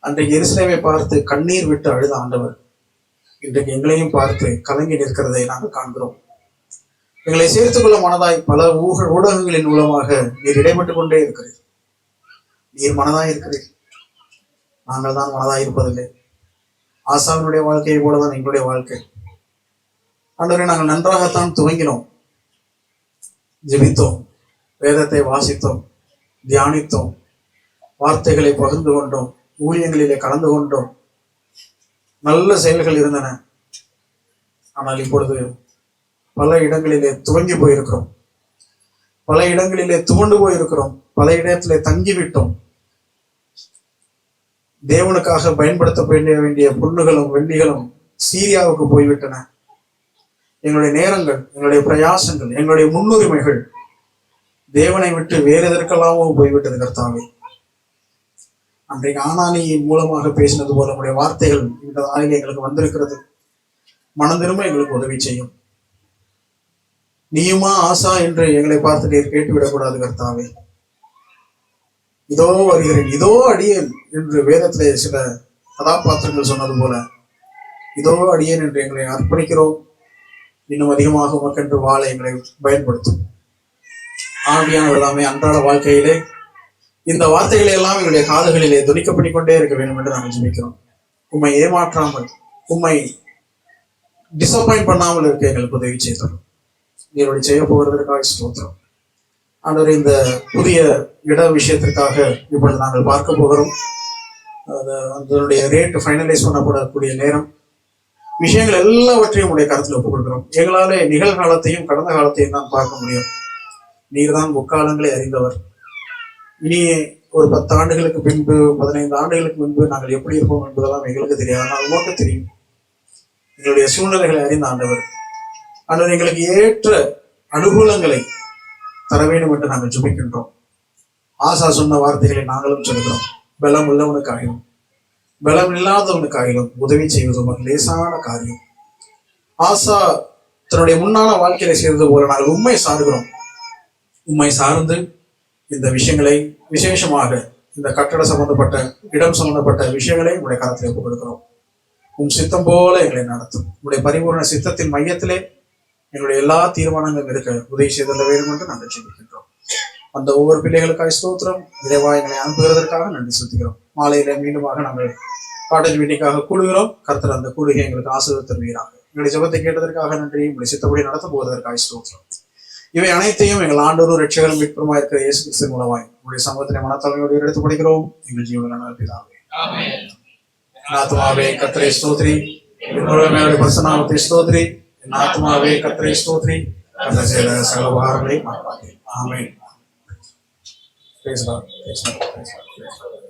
அன்றைக்கு எருசலேமை பார்த்து கண்ணீர் விட்டு அழுத ஆண்டவர் இன்றைக்கு எங்களையும் பார்த்து கலங்கி நிற்கிறதை நாங்கள் காண்கிறோம். எங்களை சேர்த்துக்கொள்ள மனதாய் பல ஊடகங்களின் மூலமாக நீர் இடைப்பட்டுக் கொண்டே இருக்கிறீர். நீர் மனதாய் இருக்கிறீர், நாங்கள் தான் மனதாய் இருப்பதில்லை. ஆசாவினுடைய வாழ்க்கையை போலதான் எங்களுடைய வாழ்க்கை. ஆண்டவரே, நாங்கள் நன்றாகத்தான் துவங்கினோம், ஜெபித்தோம், வேதத்தை வாசித்தோம், தியானித்தோம், வார்த்தைகளை பகிர்ந்து கொண்டோம், ஊழியங்களிலே கலந்து கொண்டோம், நல்ல செயல்கள் இருந்தன. ஆனால் இப்பொழுது பல இடங்களிலே துவங்கி போயிருக்கிறோம், பல இடங்களிலே துவண்டு போயிருக்கிறோம், பல இடத்திலே தங்கிவிட்டோம். தேவனுக்காக பயன்படுத்த வேண்டிய பொண்ணுகளும் வெள்ளிகளும் சீரியாவுக்கு போய்விட்டன. எங்களுடைய நேரங்கள், எங்களுடைய பிரயாசங்கள், எங்களுடைய முன்னுரிமைகள் தேவனை விட்டு வேறு எதற்கெல்லாமோ போய்விட்டது. கர்த்தாவே, அன்றைக்கு ஆனானியின் மூலமாக பேசினது போல நம்முடைய வார்த்தைகள் இந்த நாளில் எங்களுக்கு வந்திருக்கிறது. மனம் திரும்ப எங்களுக்கு உதவி செய்யும். நீயுமா ஆசா என்று எங்களை பார்த்து நீர் கேட்டுவிடக்கூடாது. கர்த்தாவே, இதோ வருகிறேன், இதோ அடியேன் என்று வேதத்திலே சில கதாபாத்திரங்கள் சொன்னது போல இதோ அடியேன் என்று எங்களை அர்ப்பணிக்கிறோம். இன்னும் அதிகமாக உமக்கென்று வாழ எங்களை பயன்படுத்தும். ஆவியானவர் எல்லாமே அன்றாட வாழ்க்கையிலே இந்த வார்த்தைகளை எல்லாம் எங்களுடைய காதுகளிலே துணிக்கப்படி கொண்டே இருக்க வேண்டும் என்று நாங்கள் ஜெபிக்கிறோம். உம்மை ஏமாற்றாமல், உம்மை டிசப்பாயிண்ட் பண்ணாமல் இருக்க எங்களுக்கு உதவி செய்தோம். நீரோட செய்ய போகிறதற்காக ஸ்தோத்திரம். ஆண்டவரே, இந்த புதிய இட விஷயத்திற்காக இப்பொழுது நாங்கள் பார்க்க போகிறோம். அதனுடைய ரேட் ஃபைனலைஸ் பண்ணப்படக்கூடிய நேரம், விஷயங்கள் எல்லாவற்றையும் உடைய கருத்தில் ஒப்புக் கொடுக்கிறோம். எங்களாலே நிகழ்காலத்தையும் கடந்த காலத்தையும் தான் பார்க்க முடியும். நீர் தான் முக்காலங்களை அறிந்தவர். இனி ஒரு 10 ஆண்டுகளுக்கு பின்பு, 15 ஆண்டுகளுக்கு முன்பு நாங்கள் எப்படி இருப்போம் என்பதெல்லாம் எங்களுக்கு தெரியாது. ஆனால் உமக்கு தெரியும். எங்களுடைய சூழ்நிலைகளை அறிந்த ஆண்டவர். ஆண்டவர், எங்களுக்கு ஏற்ற அனுகூலங்களை தர வேண்டும் என்று நாங்கள் ஜெபிக்கின்றோம். ஆசா சொன்ன வார்த்தைகளை நாங்களும் சொல்கிறோம். பலம் உள்ளவனுக்காகிலும் பலம் இல்லாதவனுக்காகிலும் உதவி செய்வது ஒரு லேசான காரியம். ஆசா தன்னுடைய முன்னான வாழ்க்கையில செய்தது போல நாங்கள் உண்மை சார்கிறோம். உண்மை சார்ந்து இந்த விஷயங்களை, விசேஷமாக இந்த கட்டட சம்பந்தப்பட்ட, இடம் சம்பந்தப்பட்ட விஷயங்களை உடைய கரத்தில் ஒப்புக் கொடுக்கிறோம். உன் சித்தம் போல எங்களை நடத்தும். உடைய பரிபூர்ண சித்தத்தின் மையத்திலே எங்களுடைய எல்லா தீர்மானங்களும் இருக்க உதவி செய்துள்ள வேண்டும் என்று நாங்கள் ஜெபிக்கின்றோம். அந்த ஒவ்வொரு பிள்ளைகளுக்காக ஸ்தோத்திரம். இறைவா, எங்களை அனுப்புகிறதற்காக நன்றி செலுத்துகிறோம். மாலையில மீண்டுமாக நாங்கள் காட்டேஜ் மீட்டிங்காக கூடுகிறோம். கர்த்தர் அந்த கூடுகை எங்களுக்கு ஆசீர்வாதம் தருவீராக. எங்களுடைய ஜெபத்தை கேட்டதற்காக நன்றி. உங்களுடைய சித்தப்படி நடத்த போவதற்காக ஸ்தோத்திரம். இவை அனைத்தையும் எங்கள் ஆண்டோரும் ரட்சகரும் மீட்பருமாய் இருக்கிற இயேசு கிறிஸ்து மூலமாய் உங்களுடைய சமூகத்திலே மனத்தலைமையோடு எடுத்து படிக்கிறோம். எங்கள் ஜீவன பிதாவே. ஆத்துமாவே கர்த்தரை ஸ்தோத்திரி, என்னுடைய பரிசுநாமத்தை ஸ்தோத்திரி. என் ஆத்துமாவே கர்த்தரை ஸ்தோத்திரி, கர்த்தர் செய்த சகல உபகாரங்களை மறவாதே. ஆமென். Praise God. Praise God. Praise God. Praise God.